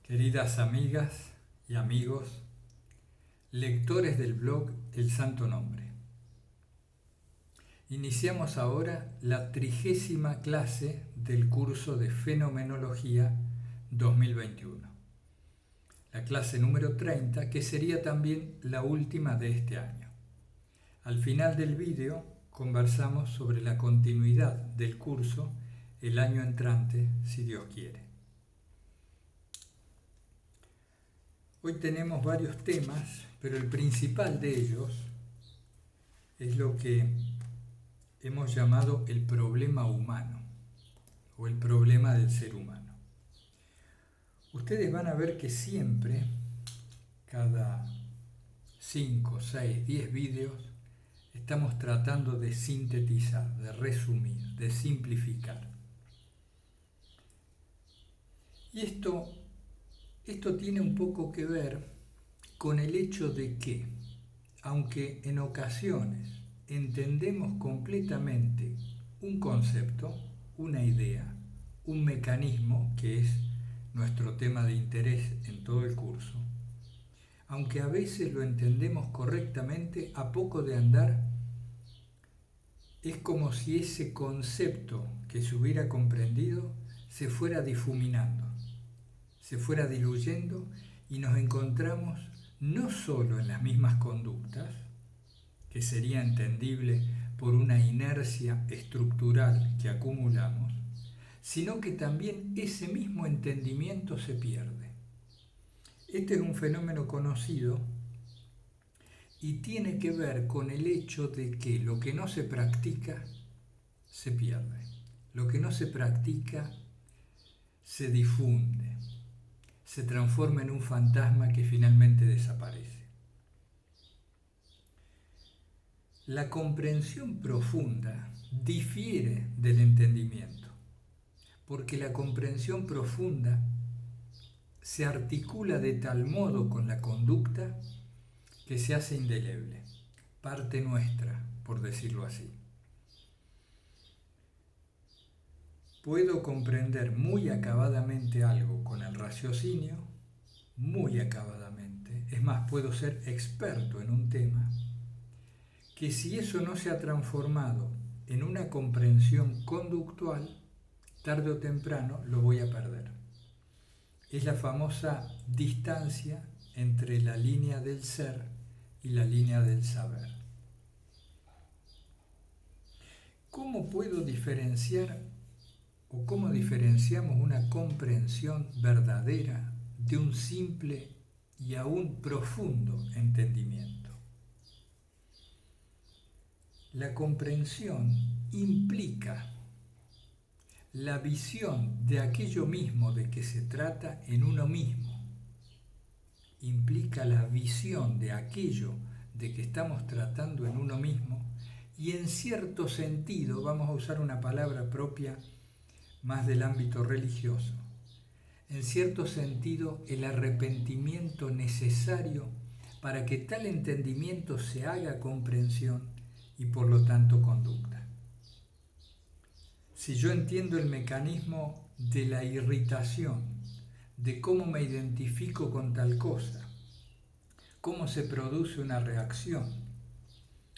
Queridas amigas y amigos, lectores del blog El Santo Nombre. Iniciamos ahora la 30ª clase del curso de Fenomenología 2021. La clase número 30, que sería también la última de este año. Al final del vídeo conversamos sobre la continuidad del curso el año entrante, si Dios quiere. Hoy tenemos varios temas, pero el principal de ellos es lo que hemos llamado el problema humano o el problema del ser humano. Ustedes van a ver que siempre, cada 5, 6, 10 vídeos, estamos tratando de sintetizar, de resumir, de simplificar. Y esto tiene un poco que ver con el hecho de que, aunque en ocasiones entendemos completamente un concepto, una idea, un mecanismo que es nuestro tema de interés en todo el curso, aunque a veces lo entendemos correctamente, a poco de andar, es como si ese concepto que se hubiera comprendido se fuera difuminando, se fuera diluyendo y nos encontramos no solo en las mismas conductas, que sería entendible por una inercia estructural que acumulamos, sino que también ese mismo entendimiento se pierde. Este es un fenómeno conocido y tiene que ver con el hecho de que lo que no se practica se pierde. Lo que no se practica se difunde, se transforma en un fantasma que finalmente desaparece. La comprensión profunda difiere del entendimiento, porque la comprensión profunda se articula de tal modo con la conducta que se hace indeleble, parte nuestra, por decirlo así. Puedo comprender muy acabadamente algo con el raciocinio, muy acabadamente, es más, puedo ser experto en un tema, que si eso no se ha transformado en una comprensión conductual, tarde o temprano lo voy a perder. Es la famosa distancia entre la línea del ser y la línea del saber. ¿Cómo puedo diferenciar o cómo diferenciamos una comprensión verdadera de un simple y aún profundo entendimiento? La comprensión implica la visión de aquello mismo de que se trata en uno mismo. Implica la visión de aquello de que estamos tratando en uno mismo y en cierto sentido, vamos a usar una palabra propia más del ámbito religioso, en cierto sentido el arrepentimiento necesario para que tal entendimiento se haga comprensión y por lo tanto conducta. Si yo entiendo el mecanismo de la irritación, de cómo me identifico con tal cosa, cómo se produce una reacción,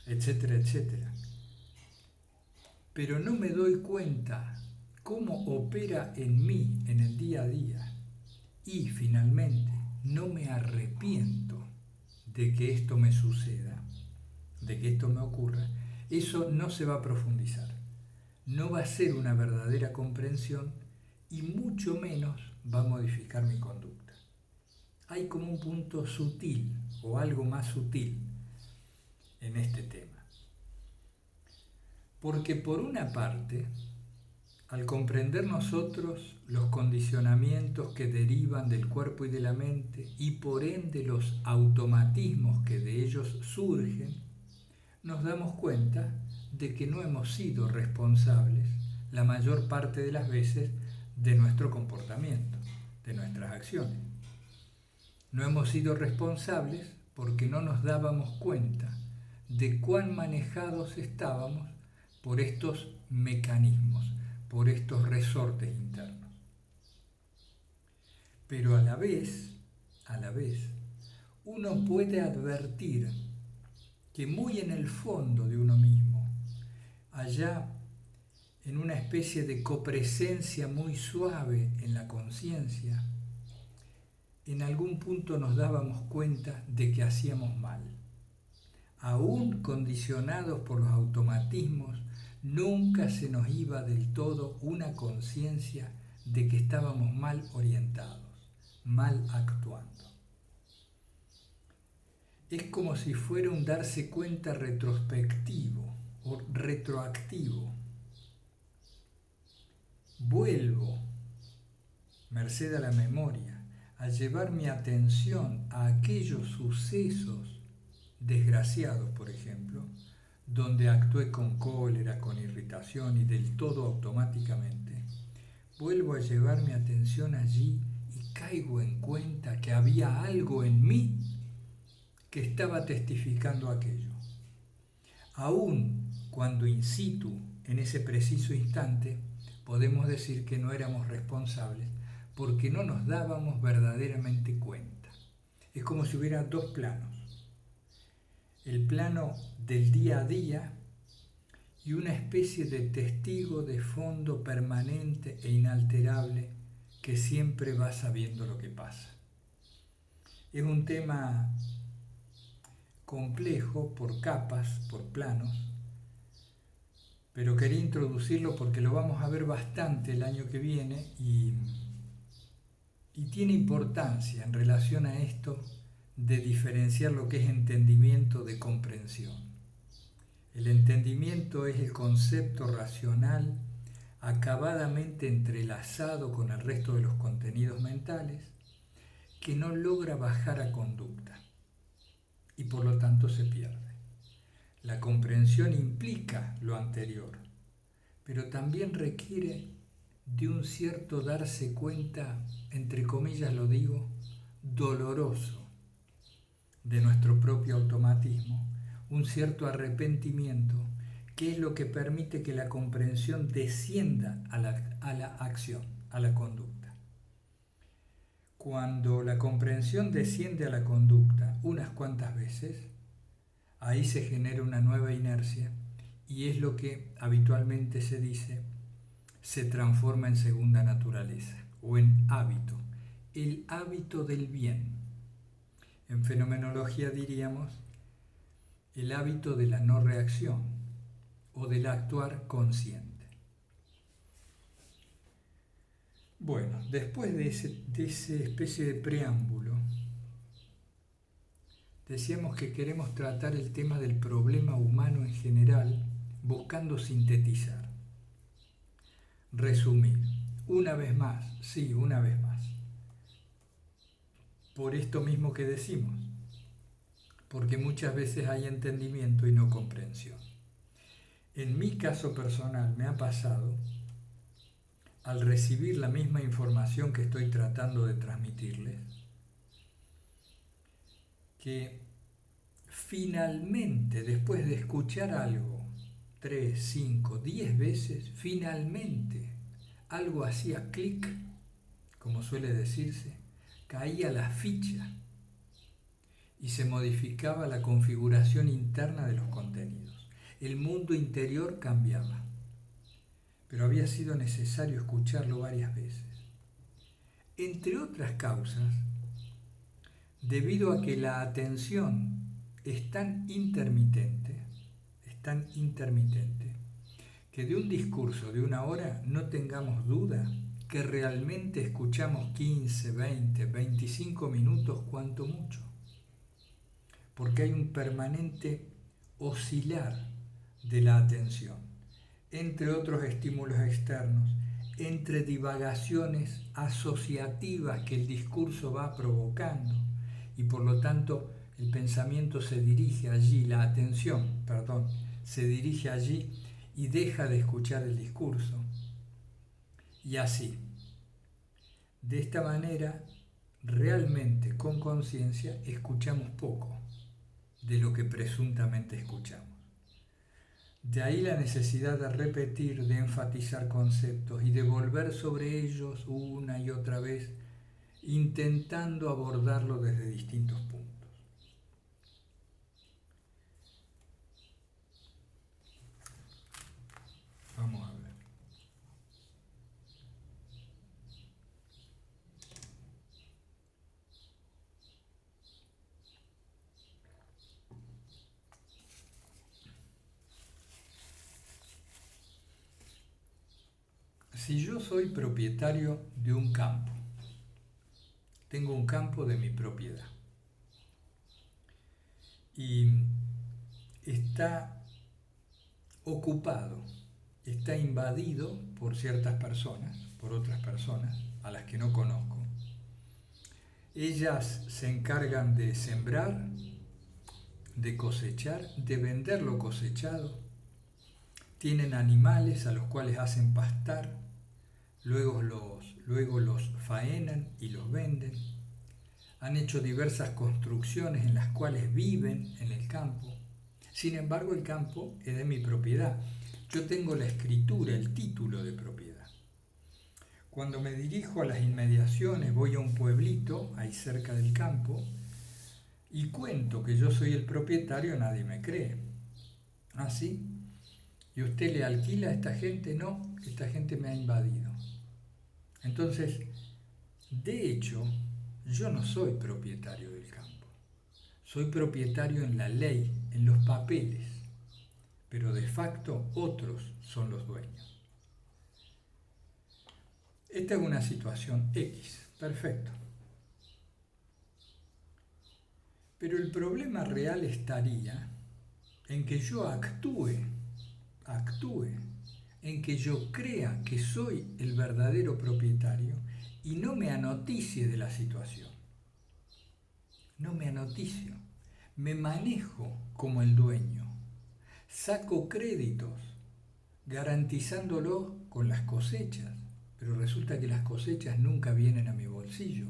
etcétera, etcétera, pero no me doy cuenta cómo opera en mí en el día a día y finalmente no me arrepiento de que esto me suceda, de que esto me ocurra, eso no se va a profundizar. No va a ser una verdadera comprensión y mucho menos va a modificar mi conducta. Hay como un punto sutil o algo más sutil en este tema. Porque por una parte, al comprender nosotros los condicionamientos que derivan del cuerpo y de la mente y por ende los automatismos que de ellos surgen, nos damos cuenta de que no hemos sido responsables la mayor parte de las veces de nuestro comportamiento, de nuestras acciones. No hemos sido responsables porque no nos dábamos cuenta de cuán manejados estábamos por estos mecanismos, por estos resortes internos. Pero a la vez, uno puede advertir que muy en el fondo de uno mismo, allá en una especie de copresencia muy suave en la conciencia, en algún punto nos dábamos cuenta de que hacíamos mal. Aún condicionados por los automatismos, nunca se nos iba del todo una conciencia de que estábamos mal orientados, mal actuando. Es como si fuera un darse cuenta retrospectivo o retroactivo. Vuelvo, merced a la memoria, a llevar mi atención a aquellos sucesos desgraciados, por ejemplo, donde actué con cólera, con irritación y del todo automáticamente. Vuelvo a llevar mi atención allí y caigo en cuenta que había algo en mí que estaba testificando aquello. Aún cuando in situ, en ese preciso instante, podemos decir que no éramos responsables porque no nos dábamos verdaderamente cuenta. Es como si hubiera dos planos. El plano del día a día y una especie de testigo de fondo permanente e inalterable que siempre va sabiendo lo que pasa. Es un tema complejo por capas, por planos, pero quería introducirlo porque lo vamos a ver bastante el año que viene y tiene importancia en relación a esto de diferenciar lo que es entendimiento de comprensión. El entendimiento es el concepto racional acabadamente entrelazado con el resto de los contenidos mentales que no logra bajar a conducta y por lo tanto se pierde. La comprensión implica lo anterior, pero también requiere de un cierto darse cuenta, entre comillas lo digo, doloroso de nuestro propio automatismo, un cierto arrepentimiento, que es lo que permite que la comprensión descienda a la acción, a la conducta. Cuando la comprensión desciende a la conducta unas cuantas veces, ahí se genera una nueva inercia y es lo que habitualmente se dice se transforma en segunda naturaleza o en hábito, el hábito del bien. En fenomenología diríamos el hábito de la no reacción o del actuar consciente. Bueno, después de esa especie de preámbulo, decíamos que queremos tratar el tema del problema humano en general, buscando sintetizar, resumir, una vez más, por esto mismo que decimos, porque muchas veces hay entendimiento y no comprensión. En mi caso personal me ha pasado, al recibir la misma información que estoy tratando de transmitirles, que finalmente, después de escuchar algo 3, 5, 10 veces, finalmente algo hacía clic, como suele decirse, caía la ficha y se modificaba la configuración interna de los contenidos. El mundo interior cambiaba, pero había sido necesario escucharlo varias veces. Entre otras causas, debido a que la atención es tan intermitente, que de un discurso de una hora no tengamos duda que realmente escuchamos 15, 20, 25 minutos cuanto mucho, porque hay un permanente oscilar de la atención, entre otros estímulos externos, entre divagaciones asociativas que el discurso va provocando y por lo tanto el pensamiento se dirige allí, la atención, se dirige allí y deja de escuchar el discurso. Y así, de esta manera, realmente con conciencia escuchamos poco de lo que presuntamente escuchamos. De ahí la necesidad de repetir, de enfatizar conceptos y de volver sobre ellos una y otra vez intentando abordarlo desde distintos puntos. Vamos a ver. Si yo soy propietario de un campo, tengo un campo de mi propiedad y está ocupado, está invadido por ciertas personas, por otras personas a las que no conozco. Ellas se encargan de sembrar, de cosechar, de vender lo cosechado. Tienen animales a los cuales hacen pastar, luego los faenan y los venden. Han hecho diversas construcciones en las cuales viven en el campo. Sin embargo, el campo es de mi propiedad. Yo tengo la escritura, el título de propiedad. Cuando me dirijo a las inmediaciones, voy a un pueblito ahí cerca del campo y cuento que yo soy el propietario, nadie me cree. ¿Ah, sí? ¿Y usted le alquila a esta gente? No, esta gente me ha invadido. Entonces, de hecho, yo no soy propietario del campo. Soy propietario en la ley, en los papeles, pero de facto otros son los dueños. Esta es una situación X, perfecto. Pero el problema real estaría en que yo actúe, en que yo crea que soy el verdadero propietario y no me anoticie de la situación. No me anoticio, me manejo como el dueño, saco créditos, garantizándolo con las cosechas, pero resulta que las cosechas nunca vienen a mi bolsillo.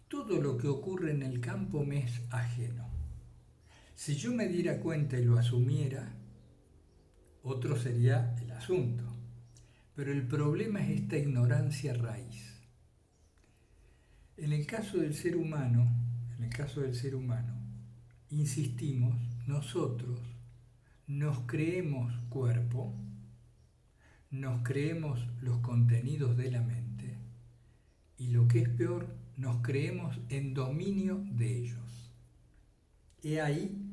Todo lo que ocurre en el campo me es ajeno. Si yo me diera cuenta y lo asumiera, otro sería el asunto. Pero el problema es esta ignorancia raíz. En el caso del ser humano, insistimos, nosotros nos creemos cuerpo, nos creemos los contenidos de la mente y lo que es peor, nos creemos en dominio de ellos. He ahí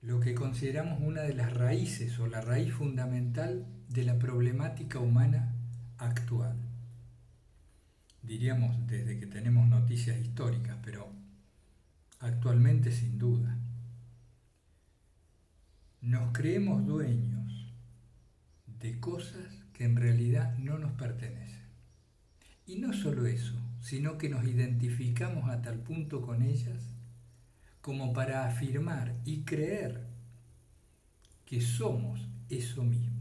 lo que consideramos una de las raíces o la raíz fundamental de la problemática humana actual. Diríamos desde que tenemos noticias históricas, pero actualmente sin duda. Nos creemos dueños de cosas que en realidad no nos pertenecen. Y no solo eso, sino que nos identificamos a tal punto con ellas como para afirmar y creer que somos eso mismo.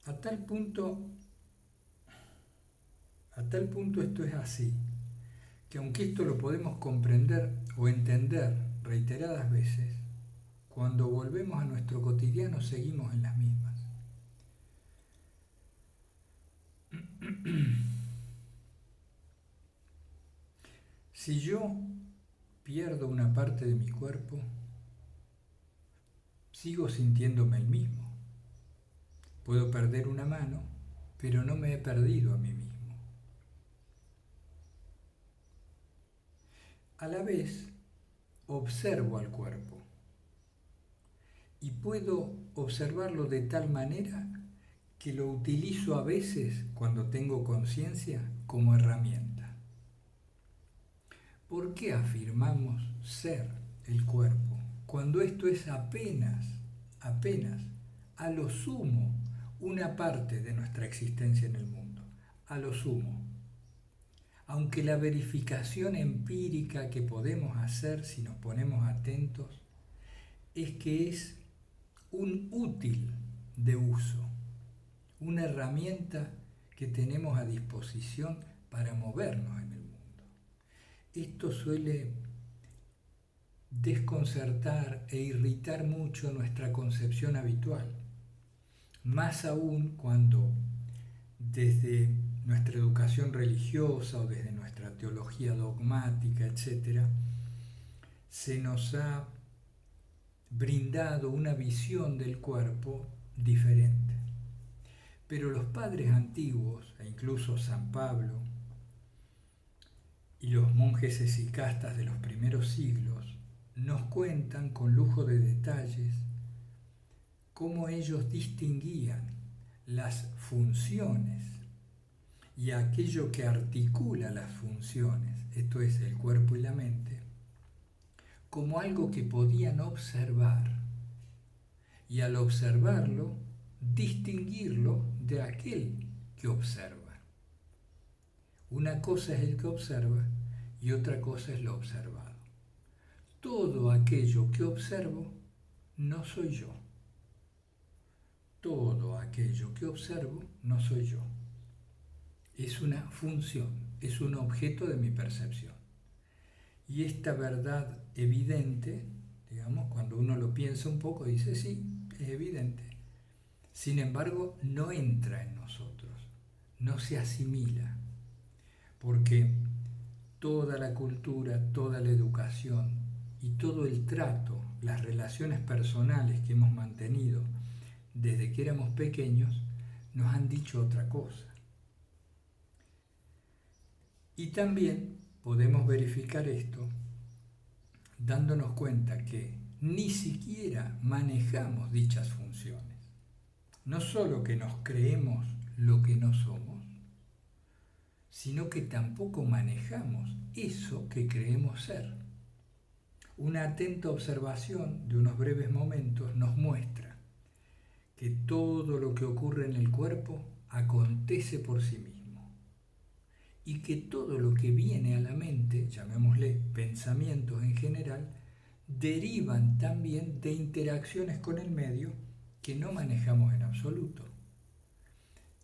A tal punto esto es así, que aunque esto lo podemos comprender o entender reiteradas veces, cuando volvemos a nuestro cotidiano seguimos en las mismas. Si yo pierdo una parte de mi cuerpo, sigo sintiéndome el mismo. Puedo perder una mano, pero no me he perdido a mí mismo. A la vez, observo al cuerpo y puedo observarlo de tal manera que lo utilizo a veces, cuando tengo conciencia, como herramienta. ¿Por qué afirmamos ser el cuerpo cuando esto es apenas, a lo sumo, una parte de nuestra existencia en el mundo? A lo sumo. Aunque la verificación empírica que podemos hacer si nos ponemos atentos es que es un útil de uso, una herramienta que tenemos a disposición para movernos en el mundo. Esto suele desconcertar e irritar mucho nuestra concepción habitual. más aún cuando desde nuestra educación religiosa o desde nuestra teología dogmática, etcétera, se nos ha brindado una visión del cuerpo diferente. Pero los padres antiguos, e incluso San Pablo, y los monjes esicastas de los primeros siglos, nos cuentan con lujo de detalles cómo ellos distinguían las funciones y aquello que articula las funciones, esto es el cuerpo y la mente, como algo que podían observar y al observarlo distinguirlo de aquel que observa. Una cosa es el que observa y otra cosa es lo observado. Todo aquello que observo no soy yo. Todo aquello que observo no soy yo. Es una función, es un objeto de mi percepción. Y esta verdad evidente, digamos, cuando uno lo piensa un poco, dice, sí, es evidente. Sin embargo, no entra en nosotros, no se asimila, porque toda la cultura, toda la educación y todo el trato, las relaciones personales que hemos mantenido desde que éramos pequeños, nos han dicho otra cosa. Y también podemos verificar esto dándonos cuenta que ni siquiera manejamos dichas funciones. No solo que nos creemos lo que no somos, sino que tampoco manejamos eso que creemos ser. Una atenta observación de unos breves momentos nos muestra que todo lo que ocurre en el cuerpo acontece por sí mismo y que todo lo que viene a la mente, llamémosle pensamientos en general, derivan también de interacciones con el medio que no manejamos en absoluto.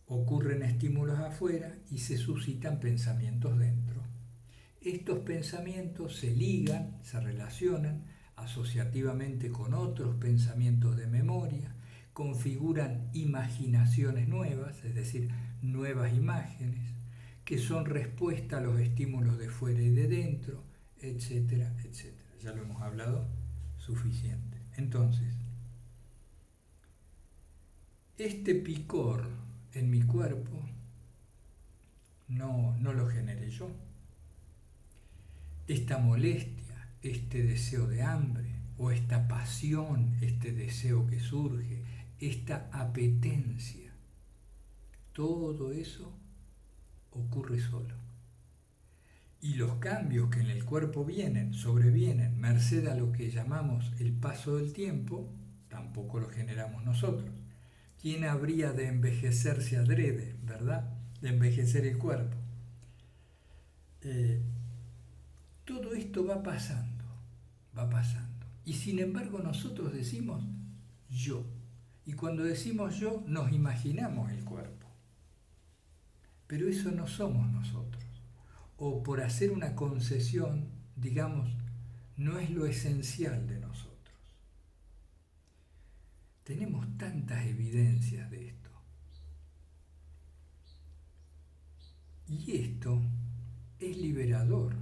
Ocurren estímulos afuera y se suscitan pensamientos dentro. Estos pensamientos se ligan, se relacionan asociativamente con otros pensamientos de memoria, configuran imaginaciones nuevas, es decir, nuevas imágenes, que son respuesta a los estímulos de fuera y de dentro, etcétera, etcétera. Ya lo hemos hablado suficiente. Entonces, este picor en mi cuerpo no lo generé yo. Esta molestia, este deseo de hambre, o esta pasión, este deseo que surge, esta apetencia, todo eso ocurre solo. Y los cambios que en el cuerpo sobrevienen, merced a lo que llamamos el paso del tiempo, tampoco lo generamos nosotros. ¿Quién habría de envejecerse adrede, verdad? De envejecer el cuerpo. Todo esto va pasando. Y sin embargo nosotros decimos yo. Y cuando decimos yo, nos imaginamos el cuerpo. Pero eso no somos nosotros. O por hacer una concesión, digamos, no es lo esencial de nosotros. Tenemos tantas evidencias de esto. Y esto es liberador,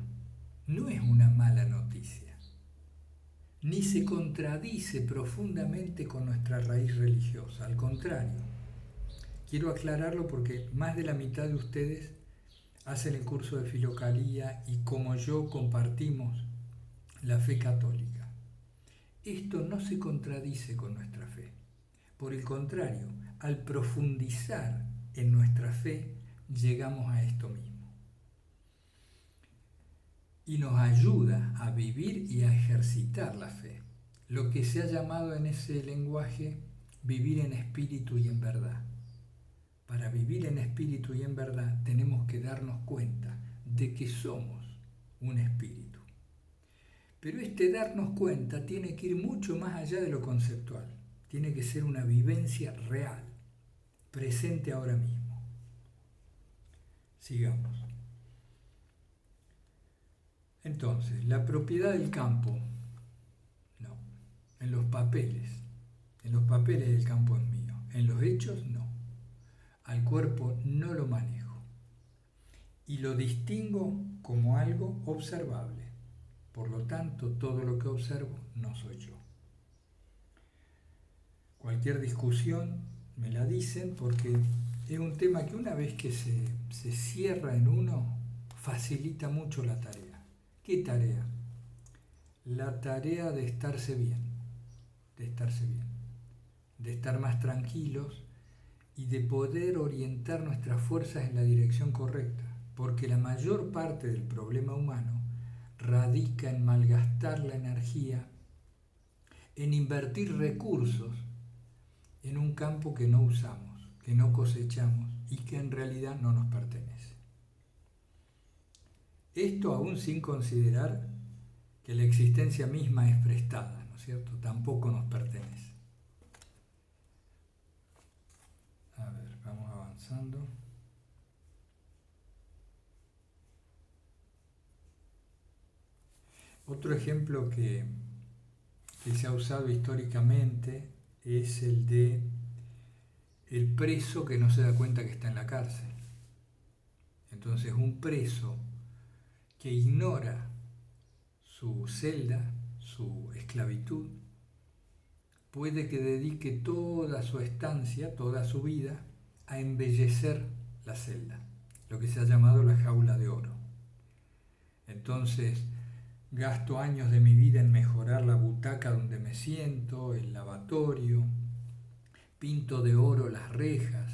no es una mala noticia, ni se contradice profundamente con nuestra raíz religiosa, al contrario. Quiero aclararlo porque más de la mitad de ustedes hacen el curso de Filocalía y como yo compartimos la fe católica. Esto no se contradice con nuestra fe. Por el contrario, al profundizar en nuestra fe, llegamos a esto mismo. Y nos ayuda a vivir y a ejercitar la fe. Lo que se ha llamado en ese lenguaje vivir en espíritu y en verdad. Para vivir en espíritu y en verdad tenemos que darnos cuenta de que somos un espíritu. Pero este darnos cuenta tiene que ir mucho más allá de lo conceptual. Tiene que ser una vivencia real, presente ahora mismo. Sigamos. Entonces, la propiedad del campo, no, en los papeles el campo es mío. en los hechos no. Al cuerpo no lo manejo y lo distingo como algo observable. Por lo tanto, todo lo que observo no soy yo. Cualquier discusión me la dicen porque es un tema que una vez que se cierra en uno, facilita mucho la tarea. ¿Qué tarea? La tarea de estarse bien, de estar más tranquilos y de poder orientar nuestras fuerzas en la dirección correcta, porque la mayor parte del problema humano radica en malgastar la energía, en invertir recursos en un campo que no usamos, que no cosechamos y que en realidad no nos pertenece. Esto aún sin considerar que la existencia misma es prestada, ¿no es cierto? Tampoco nos pertenece. A ver, vamos avanzando. Otro ejemplo que se ha usado históricamente es el de el preso que no se da cuenta que está en la cárcel. Entonces, un preso que ignora su celda, su esclavitud, puede que dedique toda su estancia, toda su vida, a embellecer la celda, lo que se ha llamado la jaula de oro. Entonces, gasto años de mi vida en mejorar la butaca donde me siento, el lavatorio, pinto de oro las rejas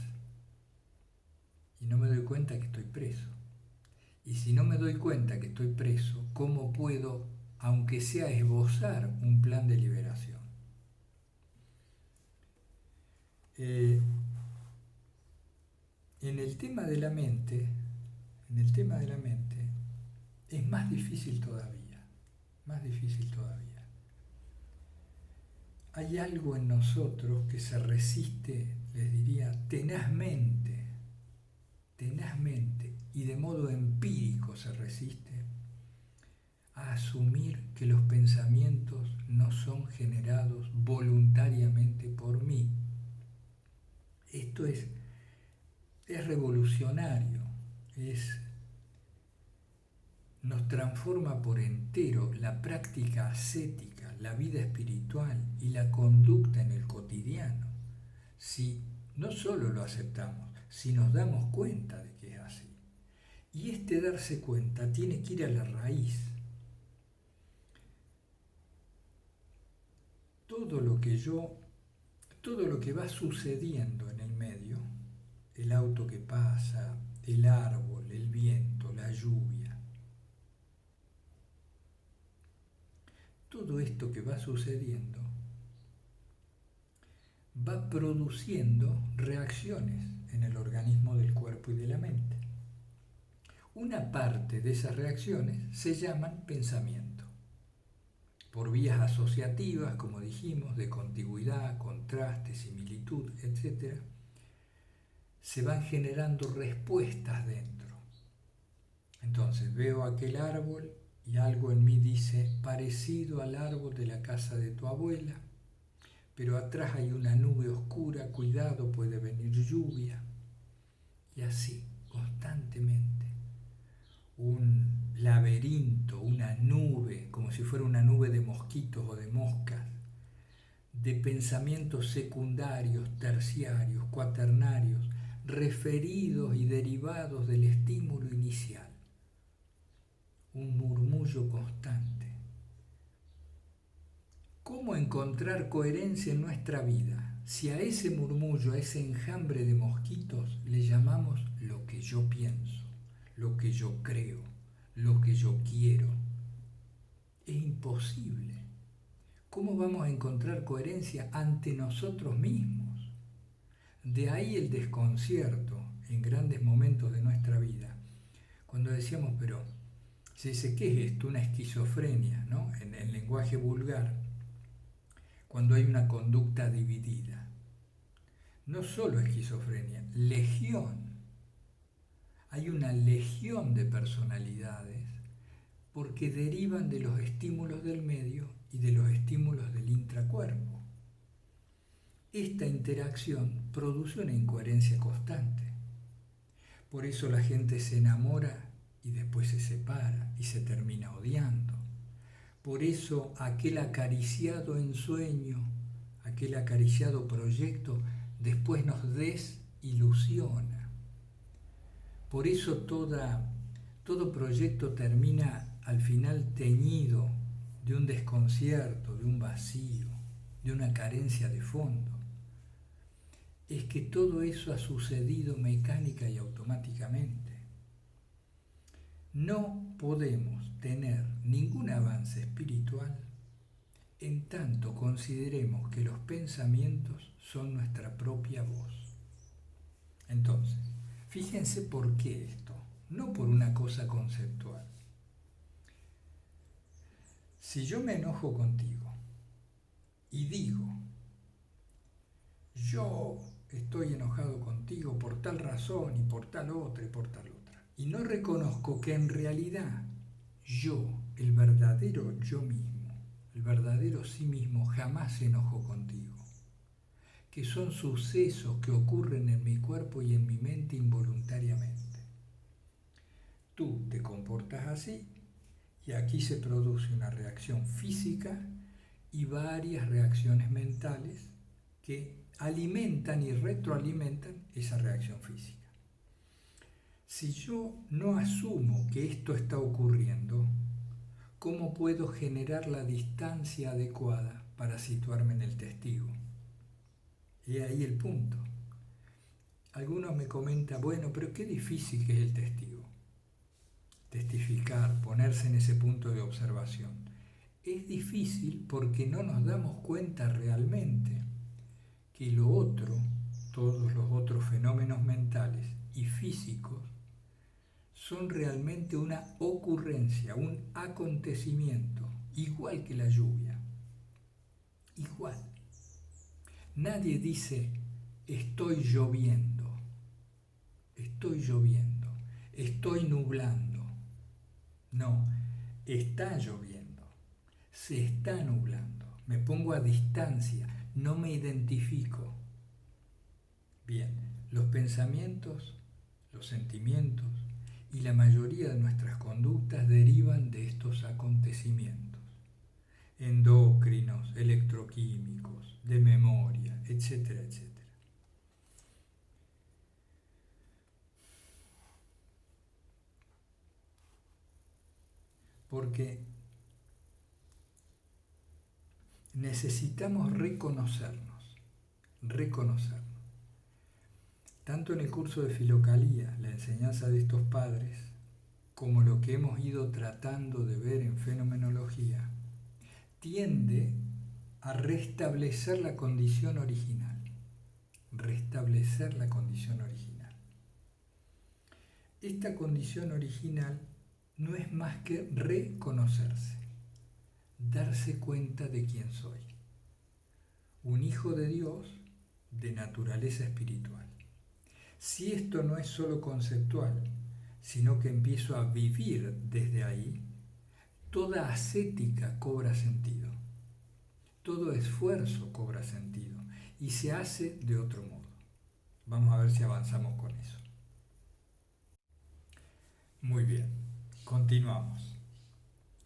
y no me doy cuenta que estoy preso. Y si no me doy cuenta que estoy preso, ¿cómo puedo, aunque sea esbozar un plan de liberación? En el tema de la mente, es más difícil todavía, más difícil todavía. Hay algo en nosotros que se resiste, les diría, tenazmente y de modo empírico se resiste a asumir que los pensamientos no son generados voluntariamente por mí. Esto es revolucionario, nos transforma por entero la práctica ascética, la vida espiritual y la conducta en el cotidiano. Si no solo lo aceptamos, si nos damos cuenta de que es así. Y este darse cuenta tiene que ir a la raíz. Todo lo que va sucediendo en el medio, el auto que pasa, el árbol, el viento, la lluvia, todo esto que va sucediendo va produciendo reacciones en el organismo del cuerpo y de la mente. Una parte de esas reacciones se llaman pensamiento. Por vías asociativas, como dijimos, de contigüidad, contraste, similitud, etc., se van generando respuestas dentro. Entonces veo aquel árbol y algo en mí dice, parecido al árbol de la casa de tu abuela, pero atrás hay una nube oscura, cuidado, puede venir lluvia. Y así, constantemente. Un laberinto, una nube, como si fuera una nube de mosquitos o de moscas, de pensamientos secundarios, terciarios, cuaternarios, referidos y derivados del estímulo inicial. Un murmullo constante. ¿Cómo encontrar coherencia en nuestra vida? Si a ese murmullo, a ese enjambre de mosquitos, le llamamos lo que yo pienso, lo que yo creo, lo que yo quiero. Es imposible. ¿Cómo vamos a encontrar coherencia ante nosotros mismos? De ahí el desconcierto en grandes momentos de nuestra vida. Cuando decíamos, pero, se dice, ¿qué es esto? Una esquizofrenia, ¿no? En el lenguaje vulgar, cuando hay una conducta dividida. No solo esquizofrenia, legión. Hay una legión de personalidades porque derivan de los estímulos del medio y de los estímulos del intracuerpo. esta interacción produce una incoherencia constante. Por eso la gente se enamora y después se separa y se termina odiando. Por eso aquel acariciado ensueño, aquel acariciado proyecto, después nos desilusiona. Por eso todo proyecto termina al final teñido de un desconcierto, de un vacío, de una carencia de fondo. Es que todo eso ha sucedido mecánica y automáticamente. No podemos tener ningún avance espiritual en tanto consideremos que los pensamientos son nuestra propia voz. Entonces, fíjense por qué esto, no por una cosa conceptual. Si yo me enojo contigo y digo, yo estoy enojado contigo por tal razón y por tal otra y por tal otra, y no reconozco que en realidad yo, el verdadero yo mismo, el verdadero sí mismo, jamás se enojó contigo, que son sucesos que ocurren en mi cuerpo y en mi mente involuntariamente. Tú te comportas así y aquí se produce una reacción física y varias reacciones mentales que alimentan y retroalimentan esa reacción física. Si yo no asumo que esto está ocurriendo, ¿cómo puedo generar la distancia adecuada para situarme en el testigo? Y ahí el punto. Algunos me comentan, bueno, pero qué difícil que es el testigo. Testificar, ponerse en ese punto de observación. Es difícil porque no nos damos cuenta realmente que lo otro, todos los otros fenómenos mentales y físicos, son realmente una ocurrencia, un acontecimiento, igual que la lluvia. Igual. Nadie dice, estoy lloviendo, estoy nublando. No, está lloviendo, se está nublando. Me pongo a distancia, no me identifico. Bien, los pensamientos, los sentimientos y la mayoría de nuestras conductas derivan de estos acontecimientos endocrinos, electroquímicos, de memoria, etcétera, etcétera. Porque necesitamos reconocernos. Tanto en el curso de Filocalía, la enseñanza de estos padres, como lo que hemos ido tratando de ver en fenomenología, tiende a restablecer la condición original. Restablecer la condición original. Esta condición original no es más que reconocerse, darse cuenta de quién soy. Un hijo de Dios de naturaleza espiritual. Si esto no es solo conceptual, sino que empiezo a vivir desde ahí, toda ascética cobra sentido, todo esfuerzo cobra sentido y se hace de otro modo. Vamos a ver si avanzamos con eso. Muy bien, continuamos.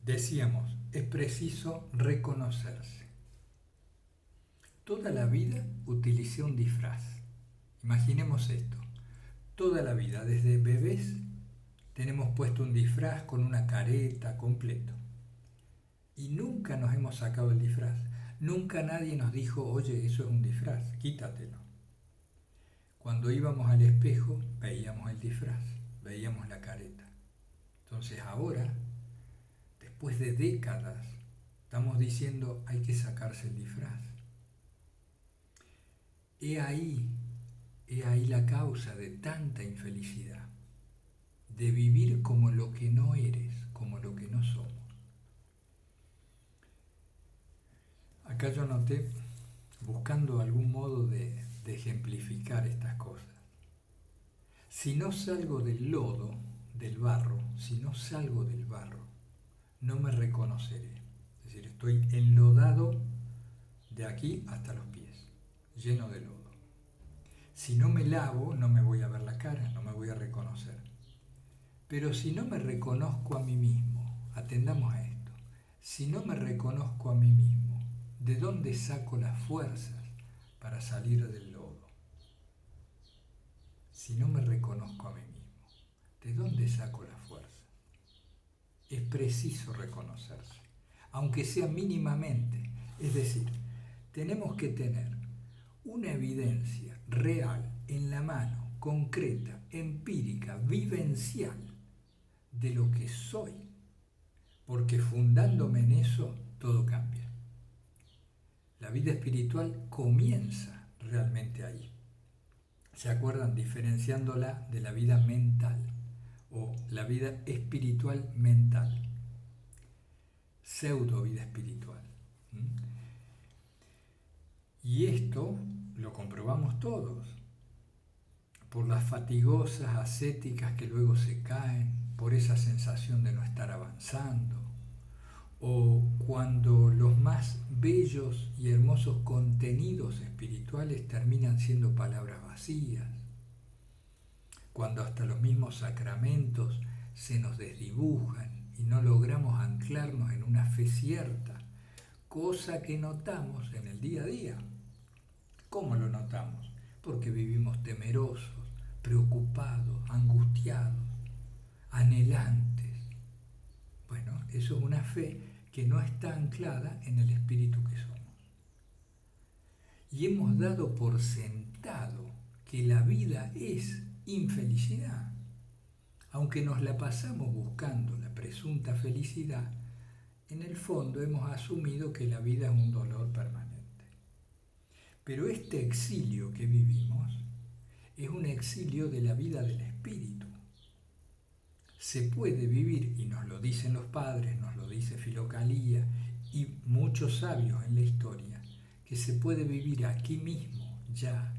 Decíamos, es preciso reconocerse. Toda la vida utilicé un disfraz. Imaginemos esto. Toda la vida, desde bebés, tenemos puesto un disfraz con una careta completo. Y nunca nos hemos sacado el disfraz. Nunca nadie nos dijo, oye, eso es un disfraz, quítatelo. Cuando íbamos al espejo, veíamos el disfraz, veíamos la careta. Entonces ahora, después de décadas, estamos diciendo, hay que sacarse el disfraz. He ahí la causa de tanta infelicidad, de vivir como lo que no eres, como lo que no somos. Acá yo noté, buscando algún modo de ejemplificar estas cosas. Si no salgo del lodo, del barro, no me reconoceré. Es decir, estoy enlodado de aquí hasta los pies. lleno de lodo. Si no me lavo, no me voy a ver la cara, no me voy a reconocer. Pero si no me reconozco a mí mismo, atendamos a esto, si no me reconozco a mí mismo, ¿de dónde saco las fuerzas para salir del lodo? Si no me reconozco a mí mismo, ¿de dónde saco las fuerzas? Es preciso reconocerse, aunque sea mínimamente. Es decir, tenemos que tener una evidencia real, en la mano, concreta, empírica, vivencial, de lo que soy, porque fundándome en eso, todo cambia. La vida espiritual comienza realmente ahí. ¿Se acuerdan? Diferenciándola de la vida mental o la vida espiritual mental, pseudo vida espiritual. Y esto lo comprobamos todos, por las fatigosas ascéticas que luego se caen, por esa sensación de no estar avanzando, o cuando los más bellos y hermosos contenidos espirituales terminan siendo palabras vacías, cuando hasta los mismos sacramentos se nos desdibujan y no logramos anclarnos en una fe cierta, cosa que notamos en el día a día. ¿Cómo lo notamos? Porque vivimos temerosos, preocupados, angustiados, anhelantes. Bueno, eso es una fe que no está anclada en el espíritu que somos. Y hemos dado por sentado que la vida es infelicidad. Aunque nos la pasamos buscando la presunta felicidad, en el fondo hemos asumido que la vida es un dolor permanente. Pero este exilio que vivimos es un exilio de la vida del espíritu. Se puede vivir, y nos lo dicen los padres, nos lo dice Filocalía y muchos sabios en la historia, que se puede vivir aquí mismo, ya,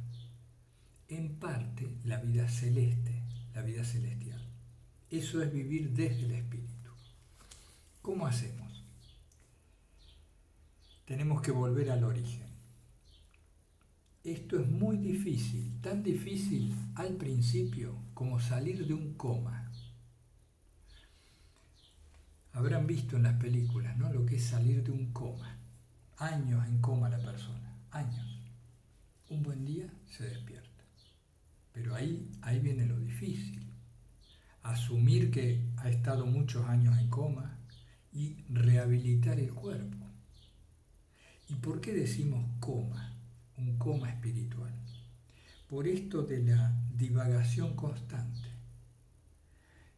en parte, la vida celeste, la vida celestial. Eso es vivir desde el espíritu. ¿Cómo hacemos? Tenemos que volver al origen. Esto es muy difícil, tan difícil al principio como salir de un coma. Habrán visto en las películas, ¿no?, lo que es salir de un coma. Años en coma la persona, años. Un buen día se despierta. Pero ahí viene lo difícil. Asumir que ha estado muchos años en coma y rehabilitar el cuerpo. ¿Y por qué decimos coma? Un coma espiritual. Por esto de la divagación constante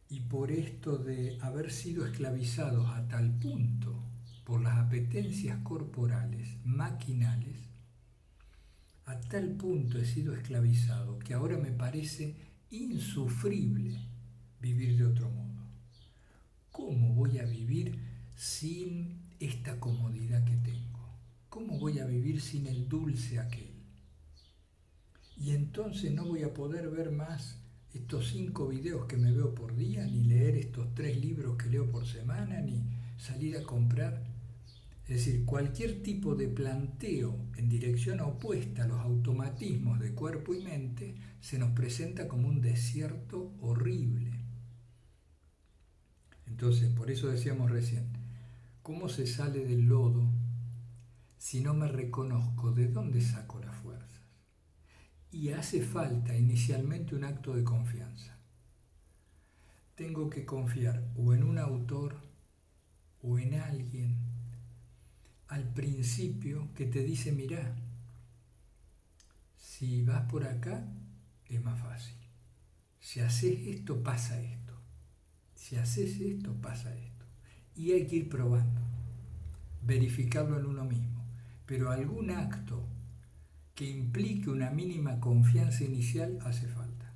y por esto de haber sido esclavizados a tal punto por las apetencias corporales, maquinales, a tal punto he sido esclavizado que ahora me parece insufrible vivir de otro modo. ¿Cómo voy a vivir sin esta comodidad que tengo? ¿Cómo voy a vivir sin el dulce aquel? Y entonces no voy a poder ver más estos 5 videos que me veo por día, ni leer estos 3 libros que leo por semana, ni salir a comprar. Es decir, cualquier tipo de planteo en dirección opuesta a los automatismos de cuerpo y mente se nos presenta como un desierto horrible. Entonces, por eso decíamos recién, ¿cómo se sale del lodo si no me reconozco de dónde saco las fuerzas? Y hace falta inicialmente un acto de confianza. Tengo que confiar o en un autor o en alguien al principio que te dice, mirá, si vas por acá es más fácil. Si haces esto, pasa esto. Si haces esto, pasa esto. Y hay que ir probando, verificarlo en uno mismo. Pero algún acto que implique una mínima confianza inicial hace falta.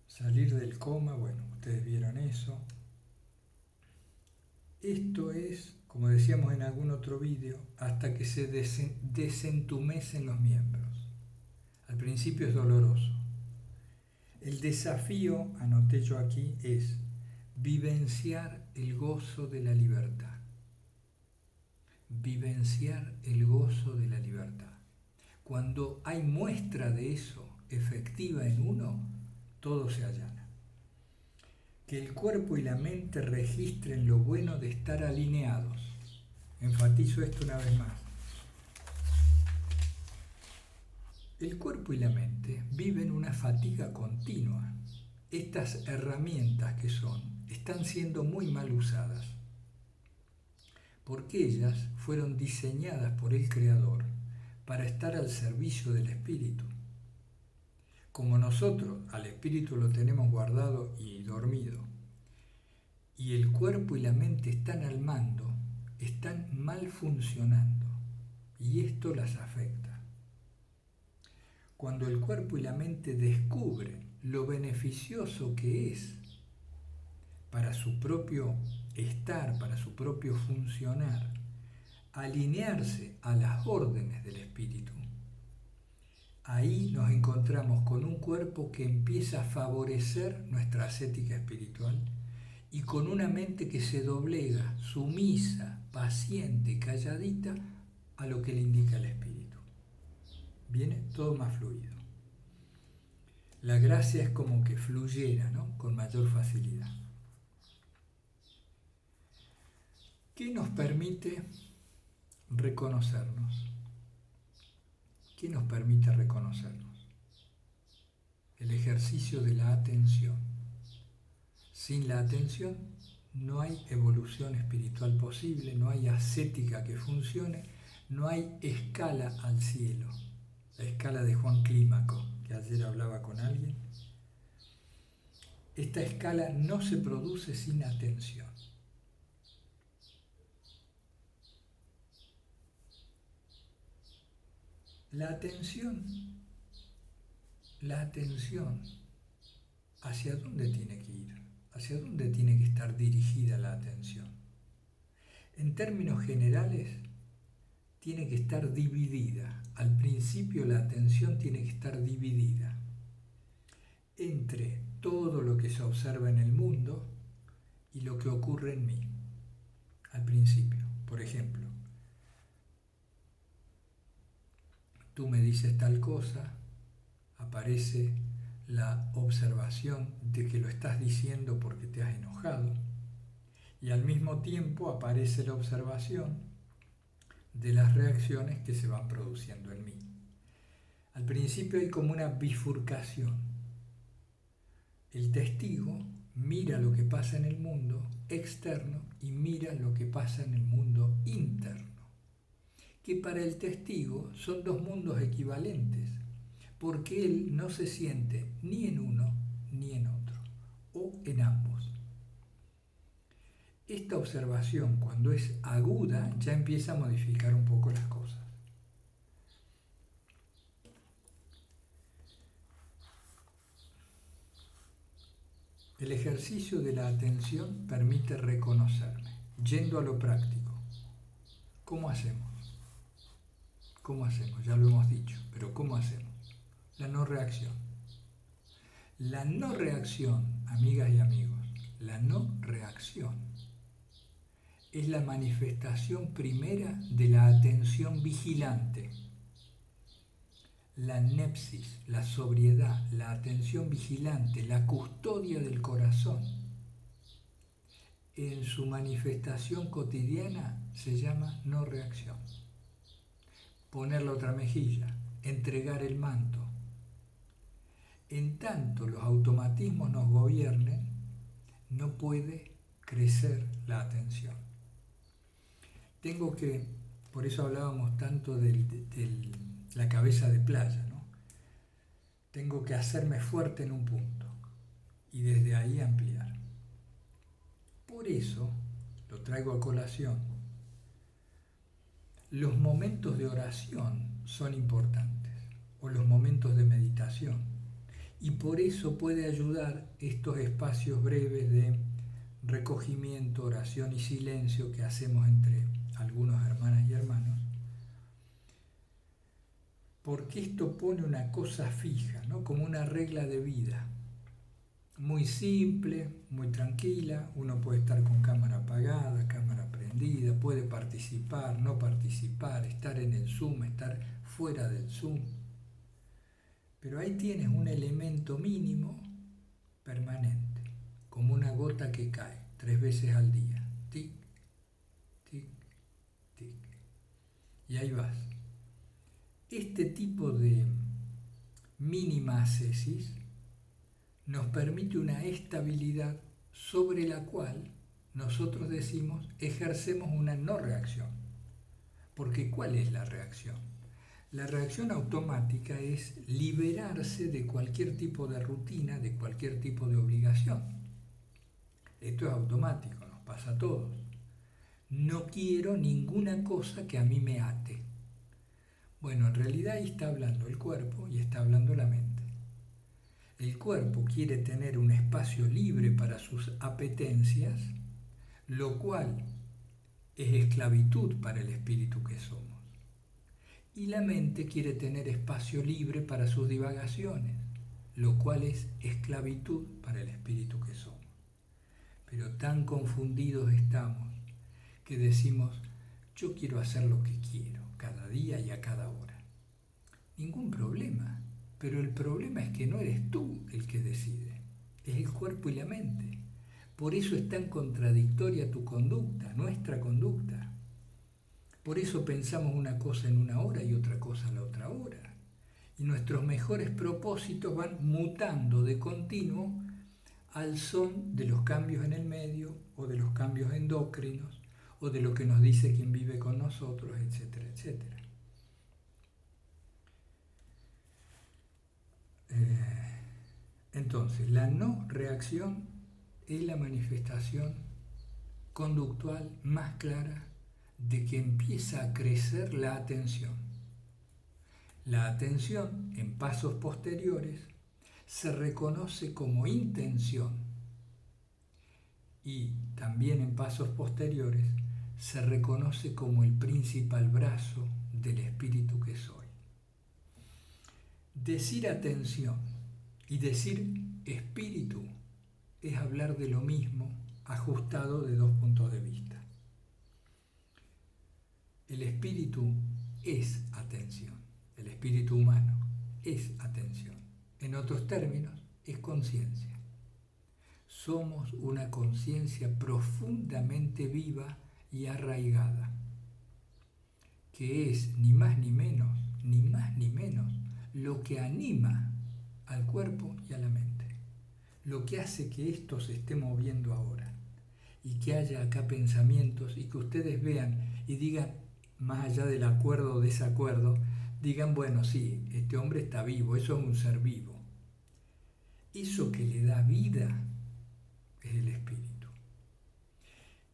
Salir del coma, bueno, ustedes vieron eso. Esto es, como decíamos en algún otro vídeo, hasta que se desentumecen los miembros. Al principio es doloroso. El desafío, anoté yo aquí, es vivenciar el gozo de la libertad. vivenciar el gozo de la libertad. Cuando hay muestra de eso efectiva en uno, todo se allana. Que el cuerpo y la mente registren lo bueno de estar alineados. Enfatizo esto una vez más. El cuerpo y la mente viven una fatiga continua. Estas herramientas que están siendo muy mal usadas, porque ellas fueron diseñadas por el Creador para estar al servicio del espíritu. Como nosotros al espíritu lo tenemos guardado y dormido, y el cuerpo y la mente están al mando, están mal funcionando, y esto las afecta. Cuando el cuerpo y la mente descubren lo beneficioso que es para su propio estar, para su propio funcionar, alinearse a las órdenes del espíritu, ahí nos encontramos con un cuerpo que empieza a favorecer nuestra ascética espiritual y con una mente que se doblega, sumisa, paciente, calladita, a lo que le indica el espíritu. Viene todo más fluido. La gracia es como que fluyera, ¿no? Con mayor facilidad. ¿Qué nos permite reconocernos? ¿Qué nos permite reconocernos? El ejercicio de la atención. Sin la atención no hay evolución espiritual posible, no hay ascética que funcione, no hay escala al cielo. La escala de Juan Clímaco, que ayer hablaba con alguien. Esta escala no se produce sin atención. La atención, ¿hacia dónde tiene que ir? ¿Hacia dónde tiene que estar dirigida la atención? En términos generales, tiene que estar dividida. Al principio la atención tiene que estar dividida entre todo lo que se observa en el mundo y lo que ocurre en mí. Al principio, por ejemplo, tú me dices tal cosa, aparece la observación de que lo estás diciendo porque te has enojado, y al mismo tiempo aparece la observación de las reacciones que se van produciendo en mí. Al principio hay como una bifurcación. El testigo mira lo que pasa en el mundo externo y mira lo que pasa en el mundo interno, que para el testigo son dos mundos equivalentes, porque él no se siente ni en uno ni en otro, o en ambos. Esta observación, cuando es aguda, ya empieza a modificar un poco las cosas. El ejercicio de la atención permite reconocerme. Yendo a lo práctico, ¿cómo hacemos? ¿Cómo hacemos? Ya lo hemos dicho, pero ¿cómo hacemos? La no reacción. La no reacción, amigas y amigos, la no reacción es la manifestación primera de la atención vigilante. La nepsis, la sobriedad, la atención vigilante, la custodia del corazón, en su manifestación cotidiana se llama no reacción. Poner la otra mejilla, entregar el manto. En tanto los automatismos nos gobiernen, no puede crecer la atención. Por eso hablábamos tanto de la cabeza de playa, ¿no? Tengo que hacerme fuerte en un punto y desde ahí ampliar. Por eso, lo traigo a colación, los momentos de oración son importantes, o los momentos de meditación, y por eso puede ayudar estos espacios breves de recogimiento, oración y silencio que hacemos entre algunos hermanas y hermanos, porque esto pone una cosa fija, ¿no? Como una regla de vida, muy simple, muy tranquila. Uno puede estar con cámara apagada, cámara prendida, prendida, puede participar, no participar, estar en el Zoom, estar fuera del Zoom. Pero ahí tienes un elemento mínimo permanente, como una gota que cae 3 veces al día. Tic, tic, tic. Y ahí vas. Este tipo de mínima ascesis nos permite una estabilidad sobre la cual nosotros decimos ejercemos una no reacción. Porque ¿cuál es la reacción? La reacción automática es liberarse de cualquier tipo de rutina, de cualquier tipo de obligación. Esto es automático, nos pasa a todos. No quiero ninguna cosa que a mí me ate. Bueno, en realidad ahí está hablando el cuerpo y está hablando la mente. El cuerpo quiere tener un espacio libre para sus apetencias, lo cual es esclavitud para el espíritu que somos. Y la mente quiere tener espacio libre para sus divagaciones, lo cual es esclavitud para el espíritu que somos. Pero tan confundidos estamos que decimos, yo quiero hacer lo que quiero, cada día y a cada hora. Ningún problema, pero el problema es que no eres tú el que decide, es el cuerpo y la mente. Por eso es tan contradictoria tu conducta, nuestra conducta. Por eso pensamos una cosa en una hora y otra cosa en la otra hora. Y nuestros mejores propósitos van mutando de continuo al son de los cambios en el medio o de los cambios endocrinos o de lo que nos dice quien vive con nosotros, etcétera, etcétera. Entonces, la no reacción es la manifestación conductual más clara de que empieza a crecer la atención. La atención en pasos posteriores se reconoce como intención y también en pasos posteriores se reconoce como el principal brazo del espíritu que soy. Decir atención y decir espíritu es hablar de lo mismo ajustado de 2 puntos de vista. El espíritu es atención, el espíritu humano es atención. En otros términos, es conciencia. Somos una conciencia profundamente viva y arraigada, que es ni más ni menos, lo que anima al cuerpo y a la mente, lo que hace que esto se esté moviendo ahora y que haya acá pensamientos y que ustedes vean y digan, más allá del acuerdo o desacuerdo, digan, bueno, sí, este hombre está vivo, eso es un ser vivo. Eso que le da vida es el espíritu.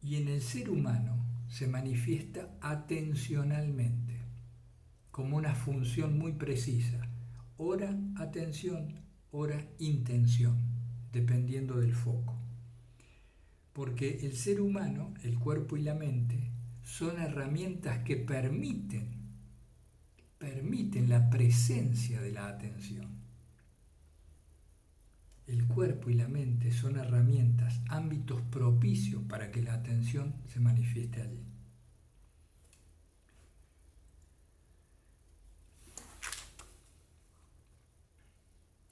Y en el ser humano se manifiesta atencionalmente, como una función muy precisa. Ora atención, ora intención, dependiendo del foco. Porque el ser humano, el cuerpo y la mente, son herramientas que permiten la presencia de la atención. El cuerpo y la mente son herramientas, ámbitos propicios para que la atención se manifieste allí.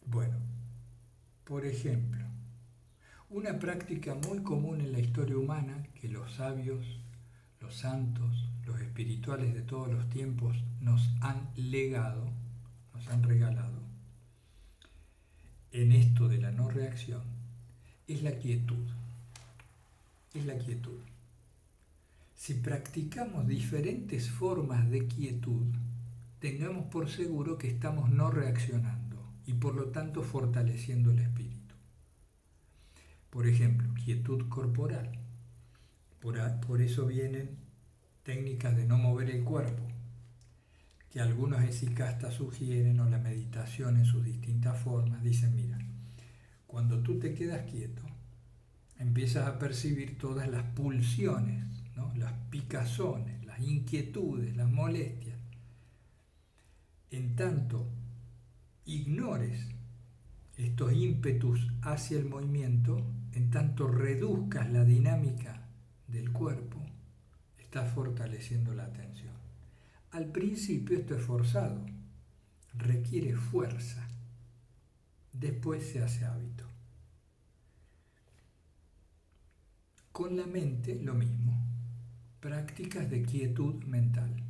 Bueno, por ejemplo, una práctica muy común en la historia humana que los sabios, los santos, los espirituales de todos los tiempos nos han legado, nos han regalado, en esto de la no reacción, es la quietud. Es la quietud. Si practicamos diferentes formas de quietud, tengamos por seguro que estamos no reaccionando y por lo tanto fortaleciendo el espíritu. Por ejemplo, quietud corporal. Por eso vienen técnicas de no mover el cuerpo, que algunos esicastas sugieren, o la meditación en sus distintas formas. Dicen, mira, cuando tú te quedas quieto, empiezas a percibir todas las pulsiones, ¿no? Las picazones, las inquietudes, las molestias. En tanto ignores estos ímpetus hacia el movimiento, en tanto reduzcas la dinámica del cuerpo, estás fortaleciendo la atención. Al principio esto es forzado, requiere fuerza, después se hace hábito. Con la mente lo mismo, prácticas de quietud mental,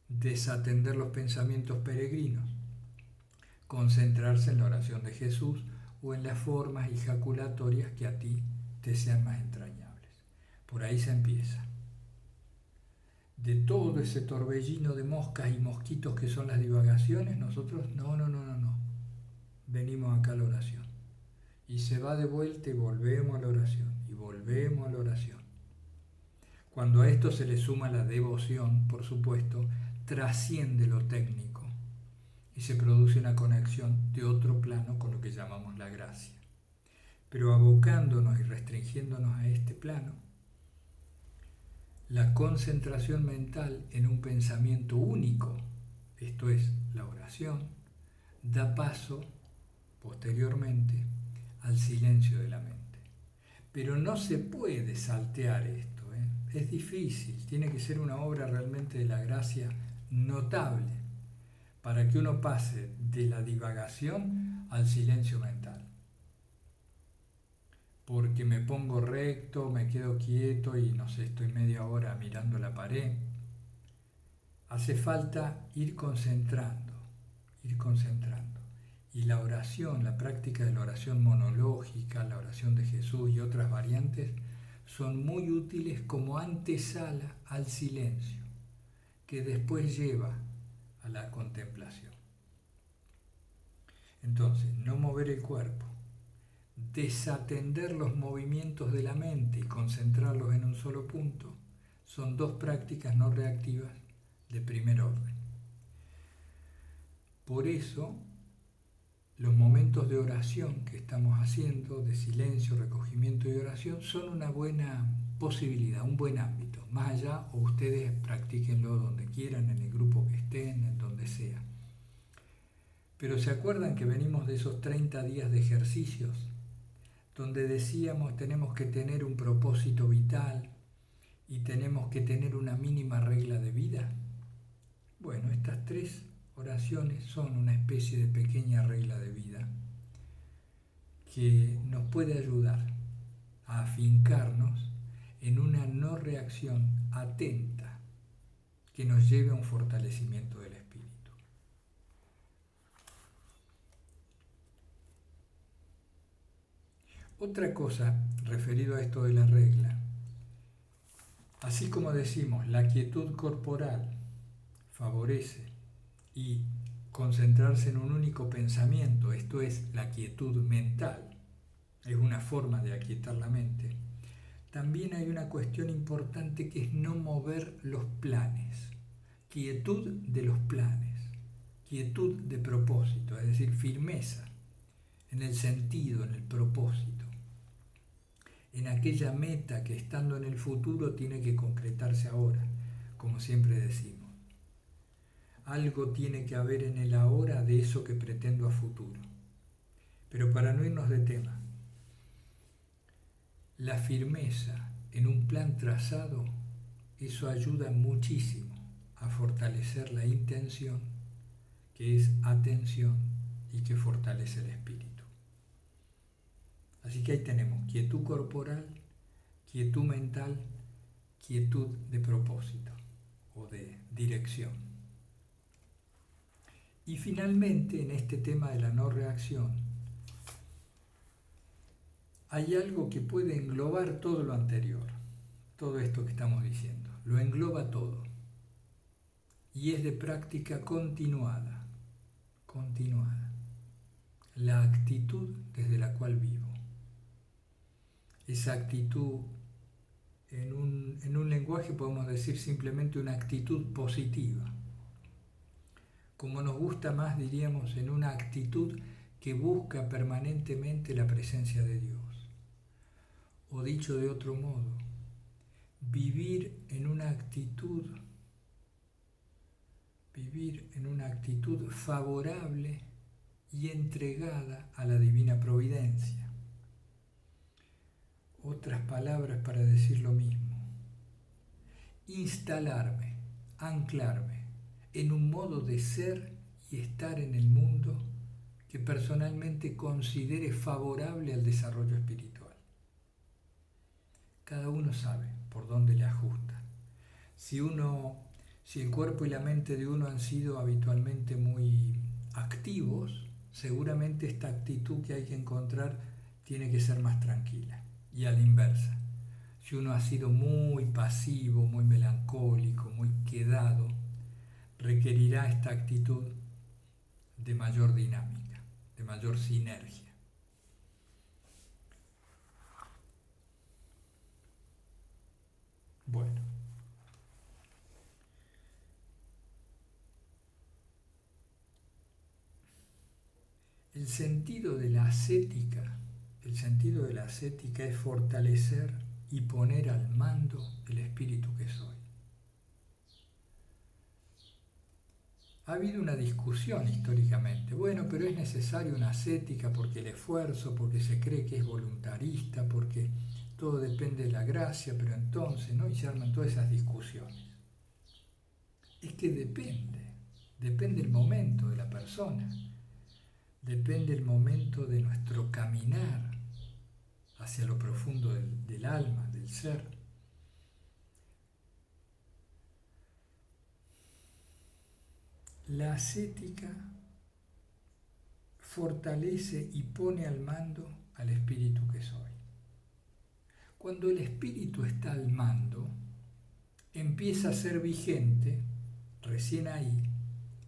desatender los pensamientos peregrinos, concentrarse en la oración de Jesús o en las formas ejaculatorias que a ti te sean más entrañables. Por ahí se empieza. De todo ese torbellino de moscas y mosquitos que son las divagaciones, nosotros no. Venimos acá a la oración. Y se va de vuelta y volvemos a la oración. Y volvemos a la oración. Cuando a esto se le suma la devoción, por supuesto, trasciende lo técnico y se produce una conexión de otro plano con lo que llamamos la gracia. Pero abocándonos y restringiéndonos a este plano, la concentración mental en un pensamiento único, esto es, la oración, da paso, posteriormente, al silencio de la mente. Pero no se puede saltear esto, es difícil, tiene que ser una obra realmente de la gracia notable para que uno pase de la divagación al silencio mental. Porque me pongo recto, me quedo quieto y no sé, estoy media hora mirando la pared. Hace falta ir concentrando. Y la oración, la práctica de la oración monológica, la oración de Jesús y otras variantes son muy útiles como antesala al silencio, que después lleva a la contemplación. Entonces, no mover el cuerpo, desatender los movimientos de la mente y concentrarlos en un solo punto, son dos prácticas no reactivas de primer orden. Por eso, los momentos de oración que estamos haciendo, de silencio, recogimiento y oración, son una buena posibilidad, un buen ámbito. Más allá, o ustedes practíquenlo donde quieran, en el grupo que estén, en donde sea. Pero ¿se acuerdan que venimos de esos 30 días de ejercicios? Donde decíamos tenemos que tener un propósito vital y tenemos que tener una mínima regla de vida. Bueno, estas 3 oraciones son una especie de pequeña regla de vida que nos puede ayudar a afincarnos en una no reacción atenta que nos lleve a un fortalecimiento del espíritu. Otra cosa referido a esto de la regla, así como decimos, la quietud corporal favorece y concentrarse en un único pensamiento, esto es la quietud mental, es una forma de aquietar la mente. También hay una cuestión importante que es no mover los planes, quietud de los planes, quietud de propósito, es decir, firmeza en el sentido, en el propósito, en aquella meta que estando en el futuro tiene que concretarse ahora, como siempre decimos. Algo tiene que haber en el ahora de eso que pretendo a futuro. Pero para no irnos de tema, la firmeza en un plan trazado, eso ayuda muchísimo a fortalecer la intención, que es atención y que fortalece el espíritu. Así que ahí tenemos quietud corporal, quietud mental, quietud de propósito o de dirección. Y finalmente, en este tema de la no reacción, hay algo que puede englobar todo lo anterior, todo esto que estamos diciendo, lo engloba todo. Y es de práctica continuada, la actitud desde la cual vivo. Esa actitud, en un lenguaje podemos decir simplemente una actitud positiva. Como nos gusta más, diríamos, en una actitud que busca permanentemente la presencia de Dios. O dicho de otro modo, vivir en una actitud favorable y entregada a la divina providencia. Otras palabras para decir lo mismo. instalarme, anclarme en un modo de ser y estar en el mundo que personalmente considere favorable al desarrollo espiritual. Cada uno sabe por dónde le ajusta. Si el cuerpo y la mente de uno han sido habitualmente muy activos, seguramente esta actitud que hay que encontrar tiene que ser más tranquila. Y a la inversa, si uno ha sido muy pasivo, muy melancólico, muy quedado, requerirá esta actitud de mayor dinámica, de mayor sinergia. Bueno, el sentido de la ascética es fortalecer y poner al mando el espíritu que soy. Ha habido una discusión históricamente. Bueno, pero es necesaria una ascética porque el esfuerzo, porque se cree que es voluntarista, porque todo depende de la gracia, pero entonces, ¿no? Y se arman todas esas discusiones. Es que depende el momento de la persona, depende el momento de nuestro caminar hacia lo profundo del alma, del ser. La ascética fortalece y pone al mando al espíritu que soy. Cuando el espíritu está al mando, empieza a ser vigente, recién ahí,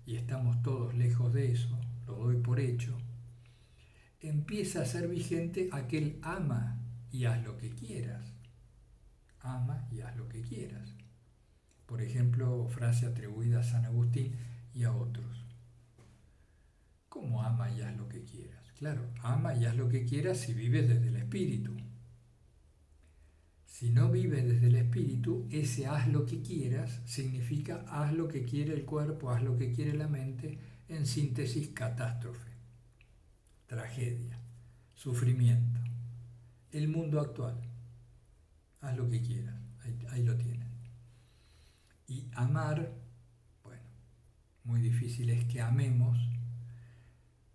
y estamos todos lejos de eso, lo doy por hecho, empieza a ser vigente aquel ama y haz lo que quieras. Ama y haz lo que quieras. Por ejemplo, frase atribuida a San Agustín y a otros. ¿Cómo ama y haz lo que quieras? Claro, ama y haz lo que quieras si vives desde el espíritu. Si no vives desde el espíritu, ese haz lo que quieras significa haz lo que quiere el cuerpo, haz lo que quiere la mente, en síntesis, catástrofe, tragedia, sufrimiento. El mundo actual, haz lo que quieras, ahí lo tienes. Y amar, bueno, muy difícil es que amemos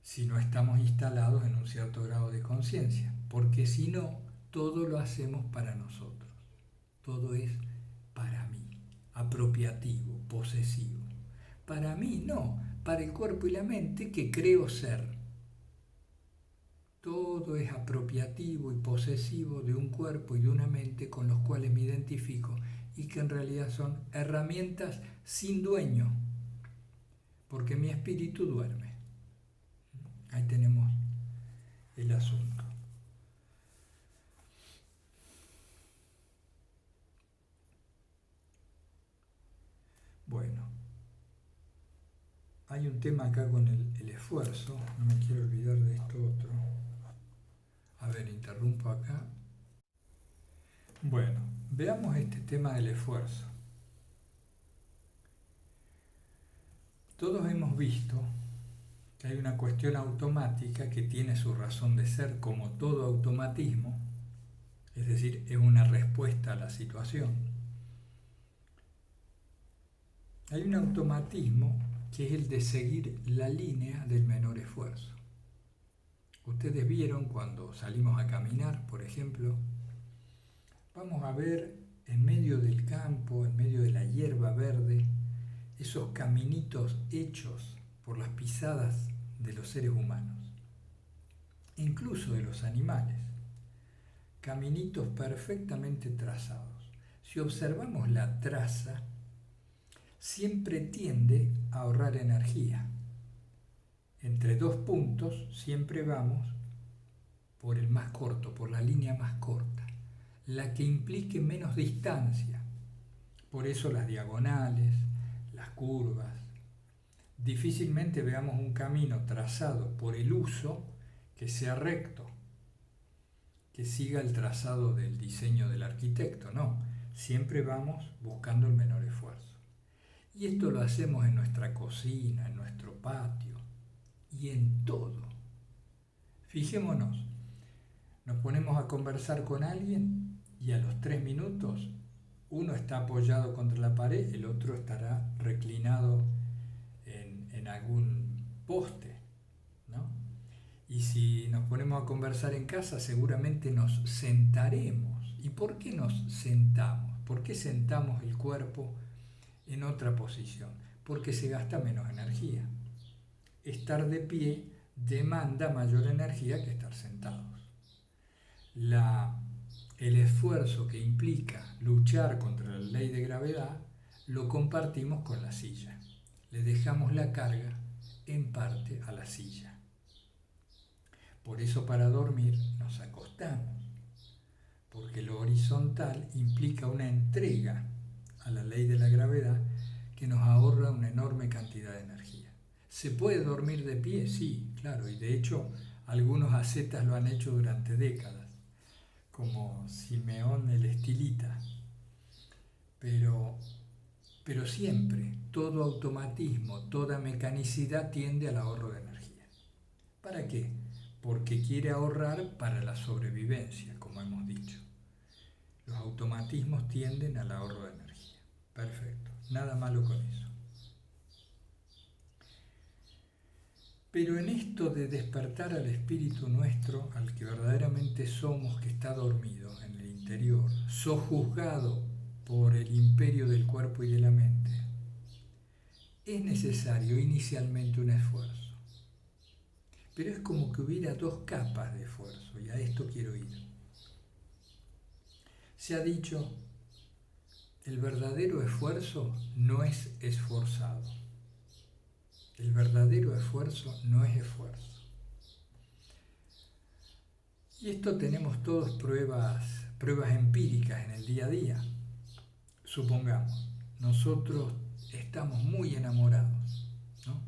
si no estamos instalados en un cierto grado de conciencia, porque si no, todo lo hacemos para nosotros. Todo es para mí, apropiativo, posesivo. Para mí no, para el cuerpo y la mente que creo ser. Todo es apropiativo y posesivo de un cuerpo y de una mente con los cuales me identifico y que en realidad son herramientas sin dueño, porque mi espíritu duerme. Ahí tenemos el asunto. Bueno, hay un tema acá con el esfuerzo, no me quiero olvidar de esto otro. A ver, interrumpo acá. Bueno, veamos este tema del esfuerzo. Todos hemos visto que hay una cuestión automática que tiene su razón de ser como todo automatismo, es decir, es una respuesta a la situación. Hay un automatismo que es el de seguir la línea del menor esfuerzo. Ustedes vieron cuando salimos a caminar, por ejemplo, vamos a ver en medio del campo, en medio de la hierba verde, esos caminitos hechos por las pisadas de los seres humanos, incluso de los animales, caminitos perfectamente trazados. Si observamos la traza, siempre tiende a ahorrar energía. Entre dos puntos siempre vamos por el más corto, por la línea más corta, la que implique menos distancia. Por eso las diagonales, las curvas. Difícilmente veamos un camino trazado por el uso que sea recto, que siga el trazado del diseño del arquitecto, no. Siempre vamos buscando el menor esfuerzo. Y esto lo hacemos en nuestra cocina, en nuestro patio y en todo. Fijémonos, nos ponemos a conversar con alguien y a los 3 minutos uno está apoyado contra la pared, el otro estará reclinado en algún poste, ¿no? Y si nos ponemos a conversar en casa, seguramente nos sentaremos. ¿Y por qué nos sentamos? ¿Por qué sentamos el cuerpo en otra posición? Porque se gasta menos energía. Estar de pie demanda mayor energía que estar sentados. El esfuerzo que implica luchar contra la ley de gravedad lo compartimos con la silla. Le dejamos la carga en parte a la silla. Por eso para dormir nos acostamos, porque lo horizontal implica una entrega a la ley de la gravedad que nos ahorra una enorme cantidad de energía. ¿Se puede dormir de pie? Sí, claro, y de hecho algunos ascetas lo han hecho durante décadas, como Simeón el Estilita. Pero siempre, todo automatismo, toda mecanicidad tiende al ahorro de energía. ¿Para qué? Porque quiere ahorrar para la sobrevivencia, como hemos dicho. Los automatismos tienden al ahorro de energía. Perfecto, nada malo con eso. Pero en esto de despertar al espíritu nuestro, al que verdaderamente somos, que está dormido en el interior, sojuzgado por el imperio del cuerpo y de la mente, es necesario inicialmente un esfuerzo. Pero es como que hubiera dos capas de esfuerzo, y a esto quiero ir. Se ha dicho, el verdadero esfuerzo no es esforzado. El verdadero esfuerzo no es esfuerzo. Y esto tenemos todos pruebas empíricas en el día a día. Supongamos, nosotros estamos muy enamorados, ¿no?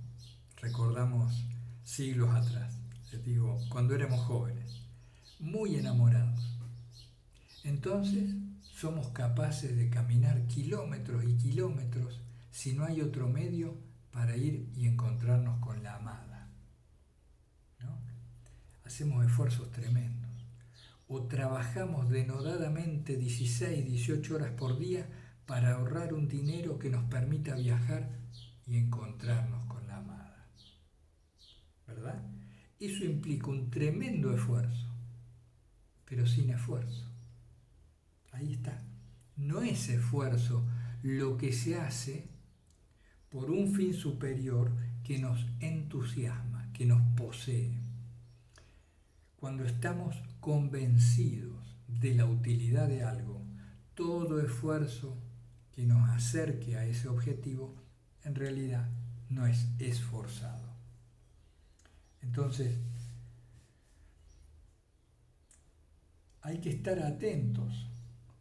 Recordamos siglos atrás, les digo, cuando éramos jóvenes, muy enamorados. Entonces, somos capaces de caminar kilómetros y kilómetros si no hay otro medio para ir y encontrarnos con la amada, ¿no? Hacemos esfuerzos tremendos. O trabajamos denodadamente 16, 18 horas por día para ahorrar un dinero que nos permita viajar y encontrarnos con la amada, ¿verdad? Eso implica un tremendo esfuerzo, pero sin esfuerzo. Ahí está. No es esfuerzo lo que se hace por un fin superior que nos entusiasma, que nos posee. Cuando estamos convencidos de la utilidad de algo, todo esfuerzo que nos acerque a ese objetivo en realidad no es esforzado. Entonces, hay que estar atentos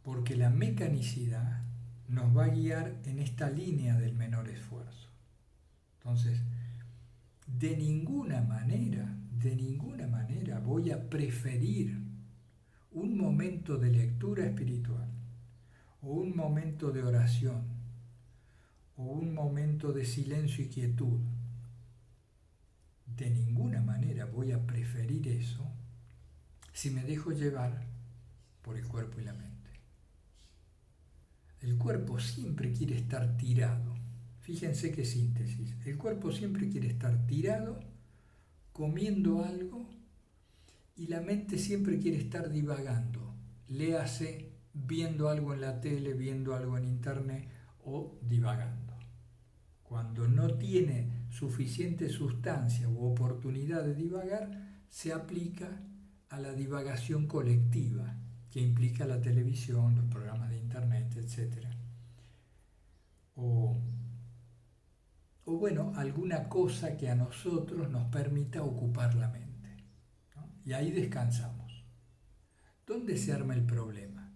porque la mecanicidad nos va a guiar en esta línea del menor esfuerzo. Entonces, de ninguna manera voy a preferir un momento de lectura espiritual, o un momento de oración, o un momento de silencio y quietud. De ninguna manera voy a preferir eso si me dejo llevar por el cuerpo y la mente. El cuerpo siempre quiere estar tirado. Fíjense qué síntesis. El cuerpo siempre quiere estar tirado, comiendo algo, y la mente siempre quiere estar divagando. Léase viendo algo en la tele, viendo algo en internet o divagando. Cuando no tiene suficiente sustancia u oportunidad de divagar, se aplica a la divagación colectiva, que implica la televisión, los programas de internet, etc. O bueno, alguna cosa que a nosotros nos permita ocupar la mente, ¿no? Y ahí descansamos. ¿Dónde se arma el problema?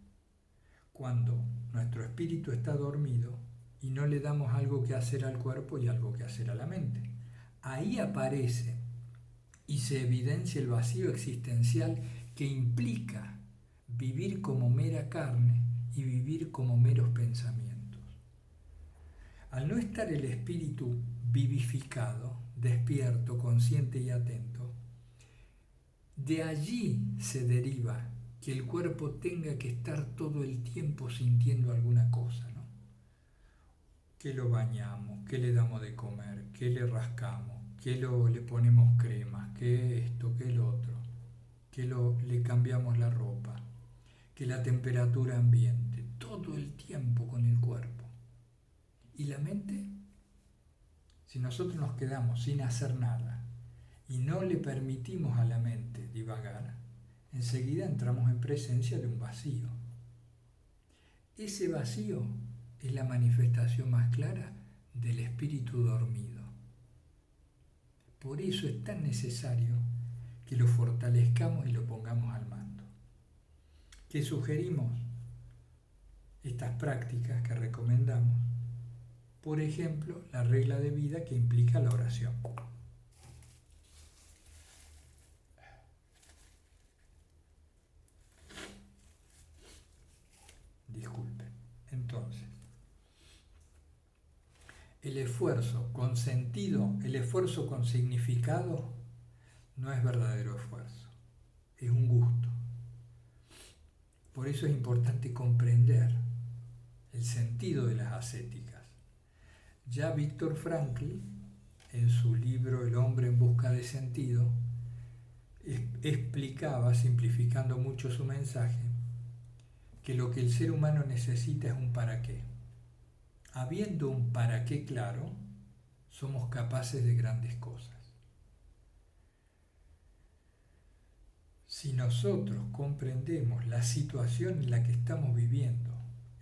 Cuando nuestro espíritu está dormido y no le damos algo que hacer al cuerpo y algo que hacer a la mente. Ahí aparece y se evidencia el vacío existencial que implica vivir como mera carne y vivir como meros pensamientos. Al no estar el espíritu vivificado, despierto, consciente y atento, de allí se deriva que el cuerpo tenga que estar todo el tiempo sintiendo alguna cosa, ¿no? Que lo bañamos, que le damos de comer, que le rascamos, que le ponemos crema, que esto, que el otro, que le cambiamos la ropa, que la temperatura ambiente, todo el tiempo con el cuerpo. ¿Y la mente? Si nosotros nos quedamos sin hacer nada y no le permitimos a la mente divagar, enseguida entramos en presencia de un vacío. Ese vacío es la manifestación más clara del espíritu dormido. Por eso es tan necesario que lo fortalezcamos y lo pongamos al mando. ¿Qué sugerimos? Estas prácticas que recomendamos. Por ejemplo, la regla de vida que implica la oración. Disculpen. Entonces, el esfuerzo con sentido, el esfuerzo con significado, no es verdadero esfuerzo, es un gusto. Por eso es importante comprender el sentido de las ascéticas. Ya Viktor Frankl, en su libro El hombre en busca de sentido, explicaba, simplificando mucho su mensaje, que lo que el ser humano necesita es un para qué. Habiendo un para qué claro, somos capaces de grandes cosas. Si nosotros comprendemos la situación en la que estamos viviendo,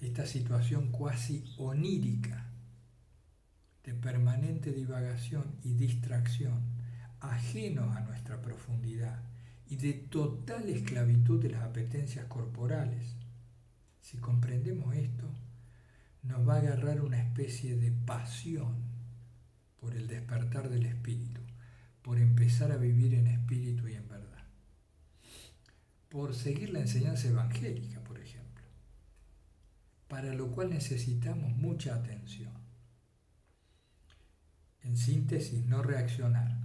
esta situación cuasi onírica de permanente divagación y distracción, ajenos a nuestra profundidad y de total esclavitud de las apetencias corporales, si comprendemos esto, nos va a agarrar una especie de pasión por el despertar del espíritu, por empezar a vivir en espíritu y en verdad, por seguir la enseñanza evangélica, por ejemplo, para lo cual necesitamos mucha atención. En síntesis, no reaccionar.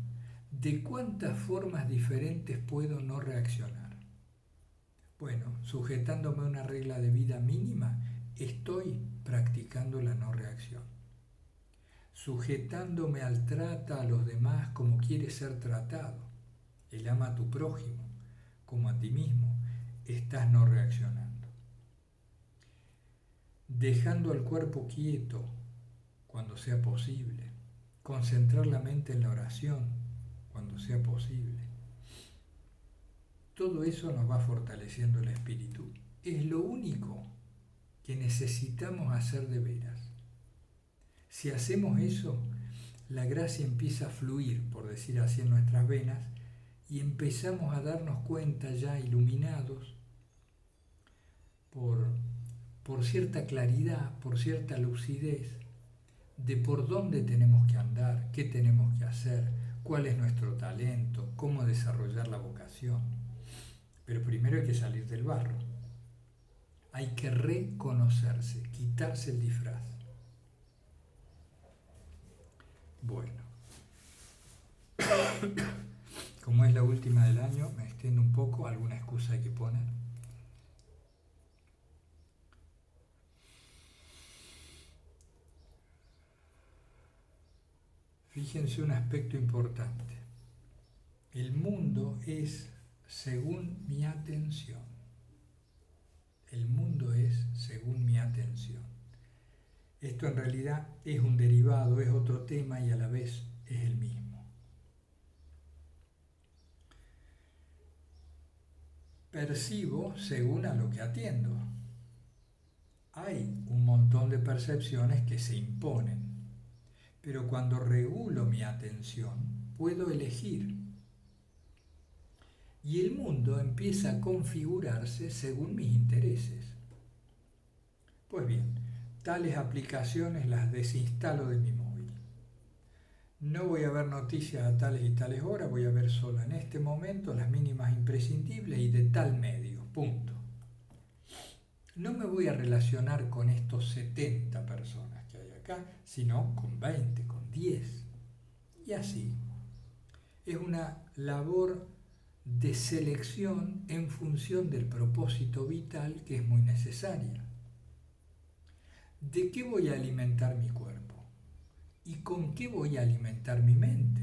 ¿De cuántas formas diferentes puedo no reaccionar? Bueno, sujetándome a una regla de vida mínima, estoy practicando la no reacción. Sujetándome al trato a los demás como quieres ser tratado, el ama a tu prójimo como a ti mismo, estás no reaccionando. Dejando al cuerpo quieto cuando sea posible, concentrar la mente en la oración cuando sea posible. Todo eso nos va fortaleciendo el espíritu. Es lo único que necesitamos hacer de veras. Si hacemos eso, la gracia empieza a fluir, por decir así, en nuestras venas y empezamos a darnos cuenta ya iluminados por cierta claridad, por cierta lucidez de por dónde tenemos que andar, qué tenemos que hacer, cuál es nuestro talento, cómo desarrollar la vocación. Pero primero hay que salir del barro. Hay que reconocerse, quitarse el disfraz. Bueno, como es la última del año, me extiendo un poco, alguna excusa hay que poner. Fíjense un aspecto importante. El mundo es según mi atención. El mundo es según mi atención. Esto en realidad es un derivado, es otro tema y a la vez es el mismo. Percibo según a lo que atiendo. Hay un montón de percepciones que se imponen, pero cuando regulo mi atención, puedo elegir. Y el mundo empieza a configurarse según mis intereses. Pues bien, tales aplicaciones las desinstalo de mi móvil. No voy a ver noticias a tales y tales horas, voy a ver solo en este momento las mínimas imprescindibles y de tal medio, punto. No me voy a relacionar con estos 70 personas que hay acá, sino con 20, con 10. Y así. Es una labor de selección en función del propósito vital que es muy necesaria. ¿De qué voy a alimentar mi cuerpo? ¿Y con qué voy a alimentar mi mente?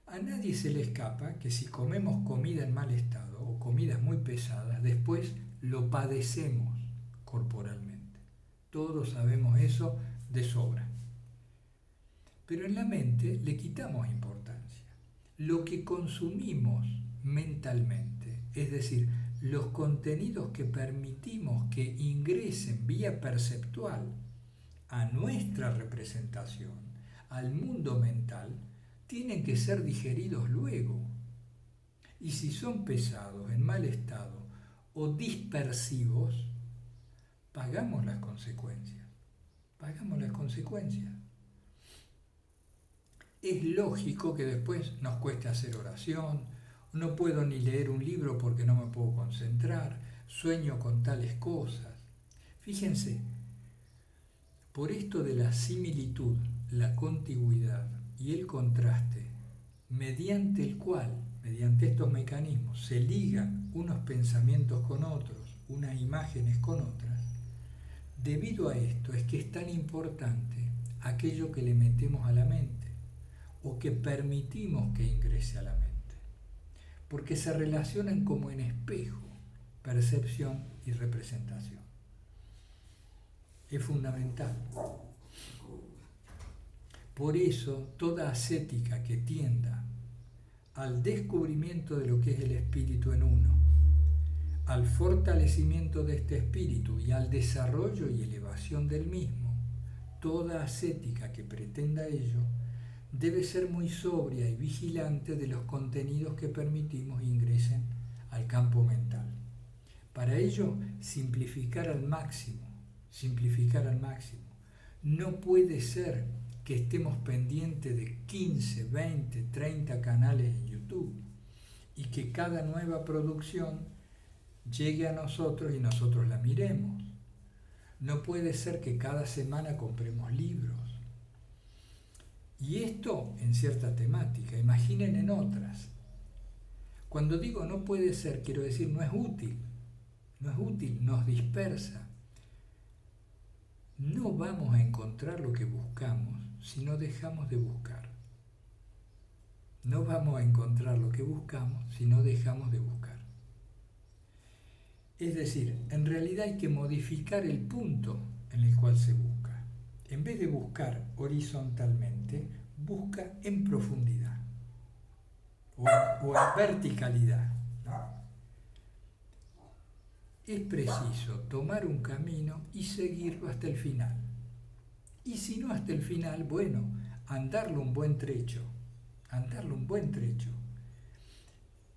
A nadie se le escapa que si comemos comida en mal estado o comidas muy pesadas, después lo padecemos corporalmente. Todos sabemos eso de sobra. Pero en la mente le quitamos importancia. Lo que consumimos mentalmente, es decir, los contenidos que permitimos que ingresen vía perceptual a nuestra representación, al mundo mental, tienen que ser digeridos luego. Y si son pesados, en mal estado o dispersivos, pagamos las consecuencias. Pagamos las consecuencias. Es lógico que después nos cueste hacer oración, no puedo ni leer un libro porque no me puedo concentrar, sueño con tales cosas. Fíjense, por esto de la similitud, la contigüidad y el contraste, mediante el cual, mediante estos mecanismos, se ligan unos pensamientos con otros, unas imágenes con otras, debido a esto es que es tan importante aquello que le metemos a la mente o que permitimos que ingrese a la mente, porque se relacionan como en espejo, percepción y representación. Es fundamental. Por eso, toda ascética que tienda al descubrimiento de lo que es el espíritu en uno, al fortalecimiento de este espíritu y al desarrollo y elevación del mismo, toda ascética que pretenda ello, debe ser muy sobria y vigilante de los contenidos que permitimos ingresen al campo mental. Para ello, simplificar al máximo. No puede ser que estemos pendientes de 15, 20, 30 canales en YouTube y que cada nueva producción llegue a nosotros y nosotros la miremos. No puede ser que cada semana compremos libros. Y esto en cierta temática, imaginen en otras. Cuando digo no puede ser, quiero decir no es útil, nos dispersa. No vamos a encontrar lo que buscamos si no dejamos de buscar. No vamos a encontrar lo que buscamos si no dejamos de buscar. Es decir, en realidad hay que modificar el punto en el cual se busca. En vez de buscar horizontalmente, busca en profundidad o en verticalidad, ¿no? Es preciso tomar un camino y seguirlo hasta el final. Y si no hasta el final, bueno, andarlo un buen trecho.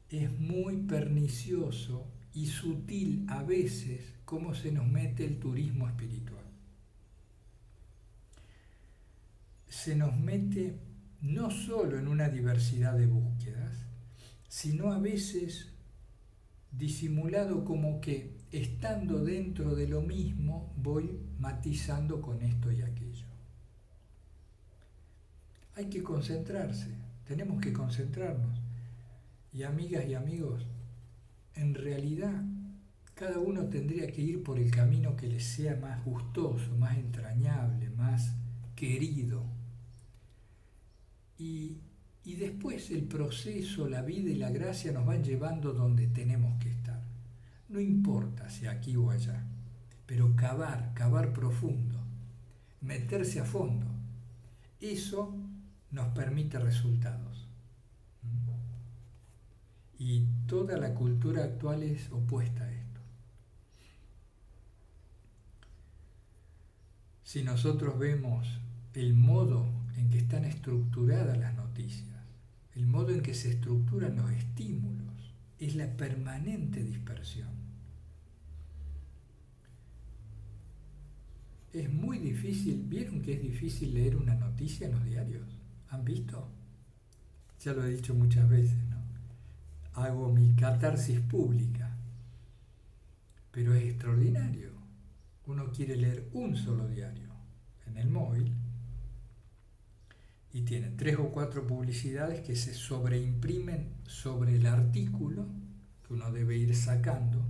Es muy pernicioso y sutil a veces cómo se nos mete el turismo espiritual. Se nos mete no solo en una diversidad de búsquedas, sino a veces disimulado como que estando dentro de lo mismo voy matizando con esto y aquello. Hay que concentrarse, tenemos que concentrarnos. Y amigas y amigos, en realidad cada uno tendría que ir por el camino que le sea más gustoso, más entrañable, más querido. Y después el proceso, la vida y la gracia nos van llevando donde tenemos que estar. No importa si aquí o allá, pero cavar profundo, meterse a fondo. Eso nos permite resultados. Y toda la cultura actual es opuesta a esto. Si nosotros vemos el modo en que están estructuradas las noticias, el modo en que se estructuran los estímulos, es la permanente dispersión. Es muy difícil, ¿vieron que es difícil leer una noticia en los diarios? ¿Han visto? Ya lo he dicho muchas veces, ¿no? Hago mi catarsis pública, pero es extraordinario. Uno quiere leer un solo diario en el móvil y tiene 3 o 4 publicidades que se sobreimprimen sobre el artículo que uno debe ir sacando.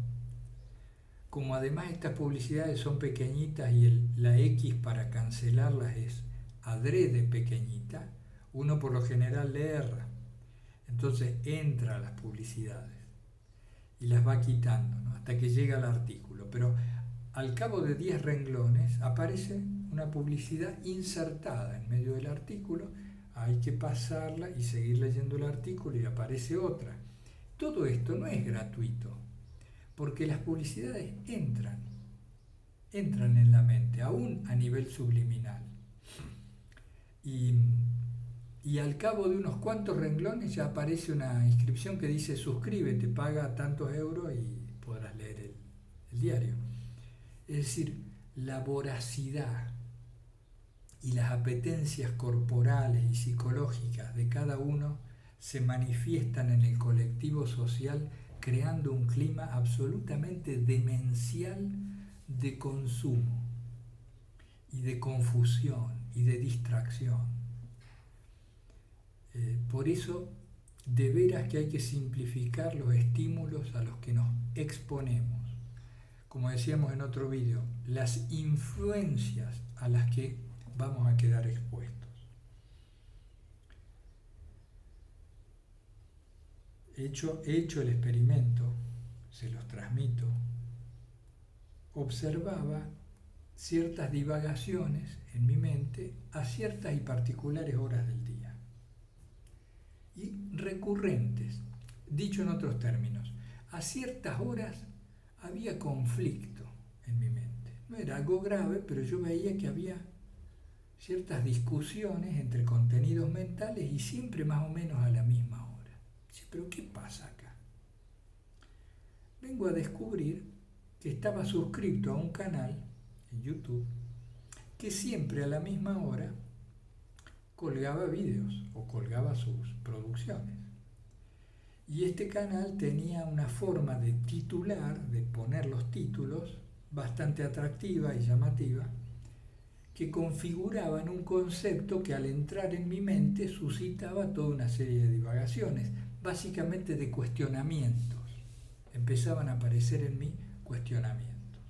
Como además estas publicidades son pequeñitas y la X para cancelarlas es adrede pequeñita, uno por lo general le erra. Entonces entra a las publicidades y las va quitando, ¿no? Hasta que llega al artículo. Pero al cabo de 10 renglones aparece una publicidad insertada en medio del artículo. Hay que pasarla y seguir leyendo el artículo y aparece otra. Todo esto no es gratuito, porque las publicidades entran en la mente, aún a nivel subliminal. Y al cabo de unos cuantos renglones ya aparece una inscripción que dice suscríbete, paga tantos euros y podrás leer el diario. Es decir, la voracidad y las apetencias corporales y psicológicas de cada uno se manifiestan en el colectivo social, creando un clima absolutamente demencial de consumo y de confusión y de distracción. Por eso, de veras que hay que simplificar los estímulos a los que nos exponemos. Como decíamos en otro vídeo, las influencias a las que vamos a quedar expuestos. He hecho el experimento, se los transmito. Observaba ciertas divagaciones en mi mente a ciertas y particulares horas del día. Y recurrentes, dicho en otros términos, a ciertas horas había conflicto en mi mente. No era algo grave, pero yo veía que había ciertas discusiones entre contenidos mentales y siempre más o menos a la misma hora. Sí, pero ¿qué pasa acá? Vengo a descubrir que estaba suscrito a un canal en YouTube que siempre a la misma hora colgaba vídeos o colgaba sus producciones. Y este canal tenía una forma de titular, de poner los títulos, bastante atractiva y llamativa, que configuraban un concepto que al entrar en mi mente suscitaba toda una serie de divagaciones, básicamente de cuestionamientos. Empezaban a aparecer en mí cuestionamientos,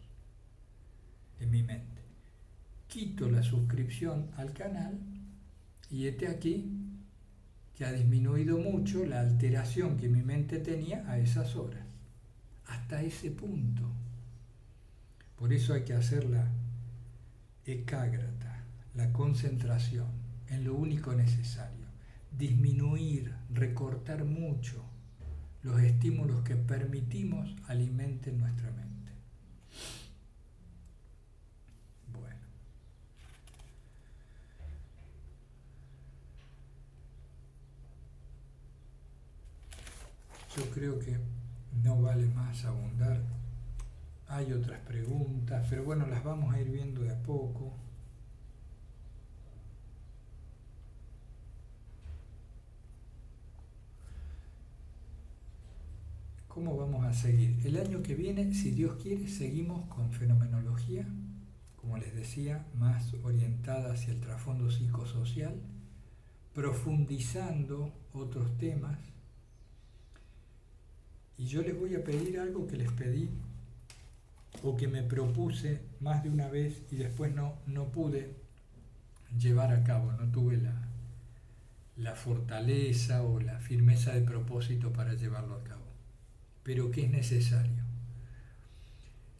en mi mente. Quito la suscripción al canal y hete aquí que ha disminuido mucho la alteración que mi mente tenía a esas horas, hasta ese punto. Por eso hay que hacer la ecágrata, la concentración en lo único necesario, disminuir, recortar mucho los estímulos que permitimos alimenten nuestra mente. Bueno. Yo creo que no vale más abundar. Hay otras preguntas, pero bueno, las vamos a ir viendo de a poco. ¿Cómo vamos a seguir? El año que viene, si Dios quiere, seguimos con fenomenología, como les decía, más orientada hacia el trasfondo psicosocial, profundizando otros temas. Y yo les voy a pedir algo que les pedí o que me propuse más de una vez y después no pude llevar a cabo, no tuve la fortaleza o la firmeza de propósito para llevarlo a cabo, pero que es necesario.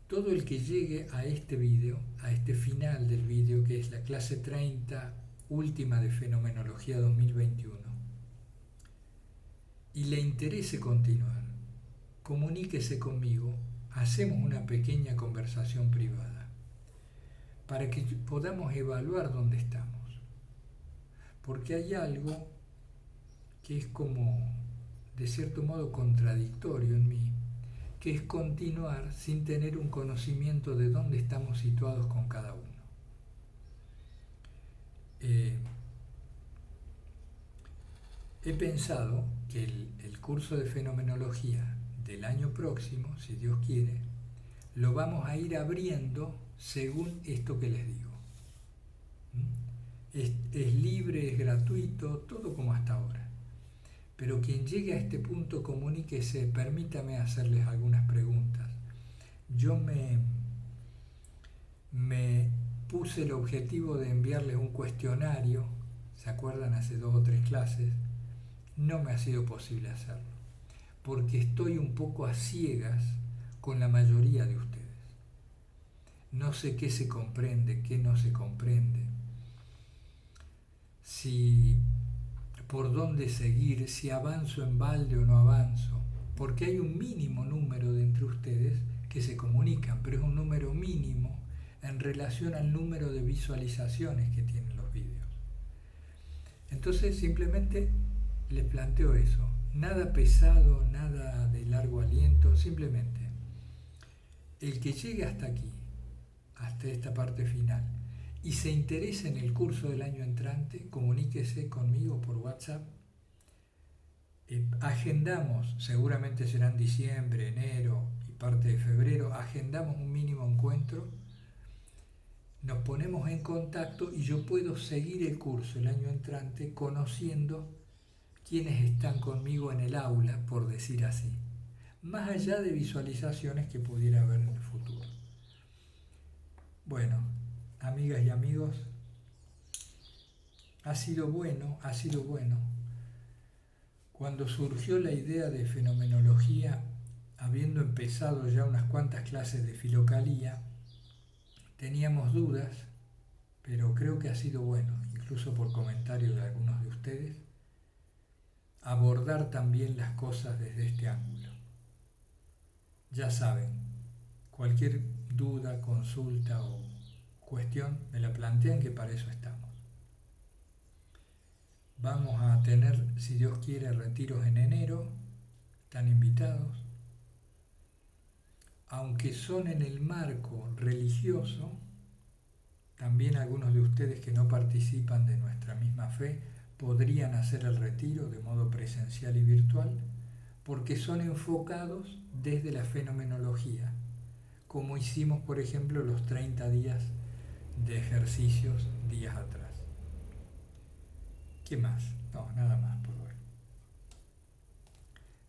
Todo el que llegue a este vídeo, a este final del vídeo, que es la clase 30 última de Fenomenología 2021, y le interese continuar, comuníquese conmigo, hacemos una pequeña conversación privada para que podamos evaluar dónde estamos. Porque hay algo que es como, de cierto modo, contradictorio en mí, que es continuar sin tener un conocimiento de dónde estamos situados con cada uno. He pensado que el curso de fenomenología del año próximo, si Dios quiere, lo vamos a ir abriendo según esto que les digo. es libre, es gratuito, todo como hasta ahora. Pero quien llegue a este punto, comuníquese, permítame hacerles algunas preguntas. Yo me puse el objetivo de enviarles un cuestionario, ¿se acuerdan? Hace 2 o 3 clases. No me ha sido posible hacerlo, porque estoy un poco a ciegas con la mayoría de ustedes. No sé qué se comprende, qué no se comprende, si por dónde seguir, si avanzo en balde o no avanzo, porque hay un mínimo número de entre ustedes que se comunican, pero es un número mínimo en relación al número de visualizaciones que tienen los vídeos. Entonces simplemente les planteo eso, nada pesado, nada de largo aliento, simplemente el que llegue hasta aquí, hasta esta parte final, y se interesa en el curso del año entrante, comuníquese conmigo por WhatsApp. Agendamos, seguramente será en diciembre, enero y parte de febrero, agendamos un mínimo encuentro, nos ponemos en contacto y yo puedo seguir el curso el año entrante conociendo quienes están conmigo en el aula, por decir así, más allá de visualizaciones que pudiera haber en el futuro. Bueno, amigas y amigos, ha sido bueno. Cuando surgió la idea de fenomenología, habiendo empezado ya unas cuantas clases de filocalía, teníamos dudas, pero creo que ha sido bueno, incluso por comentarios de algunos de ustedes, abordar también las cosas desde este ángulo. Ya saben, cualquier duda, consulta o cuestión me la plantean, que para eso estamos. Vamos a tener, si Dios quiere, retiros en enero, están invitados. Aunque son en el marco religioso, también algunos de ustedes que no participan de nuestra misma fe podrían hacer el retiro de modo presencial y virtual, porque son enfocados desde la fenomenología, como hicimos, por ejemplo, los 30 días de ejercicios días atrás. ¿Qué más? No, nada más por hoy.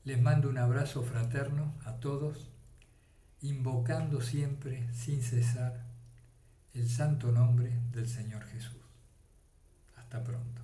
Les mando un abrazo fraterno a todos, invocando siempre, sin cesar, el santo nombre del Señor Jesús. Hasta pronto.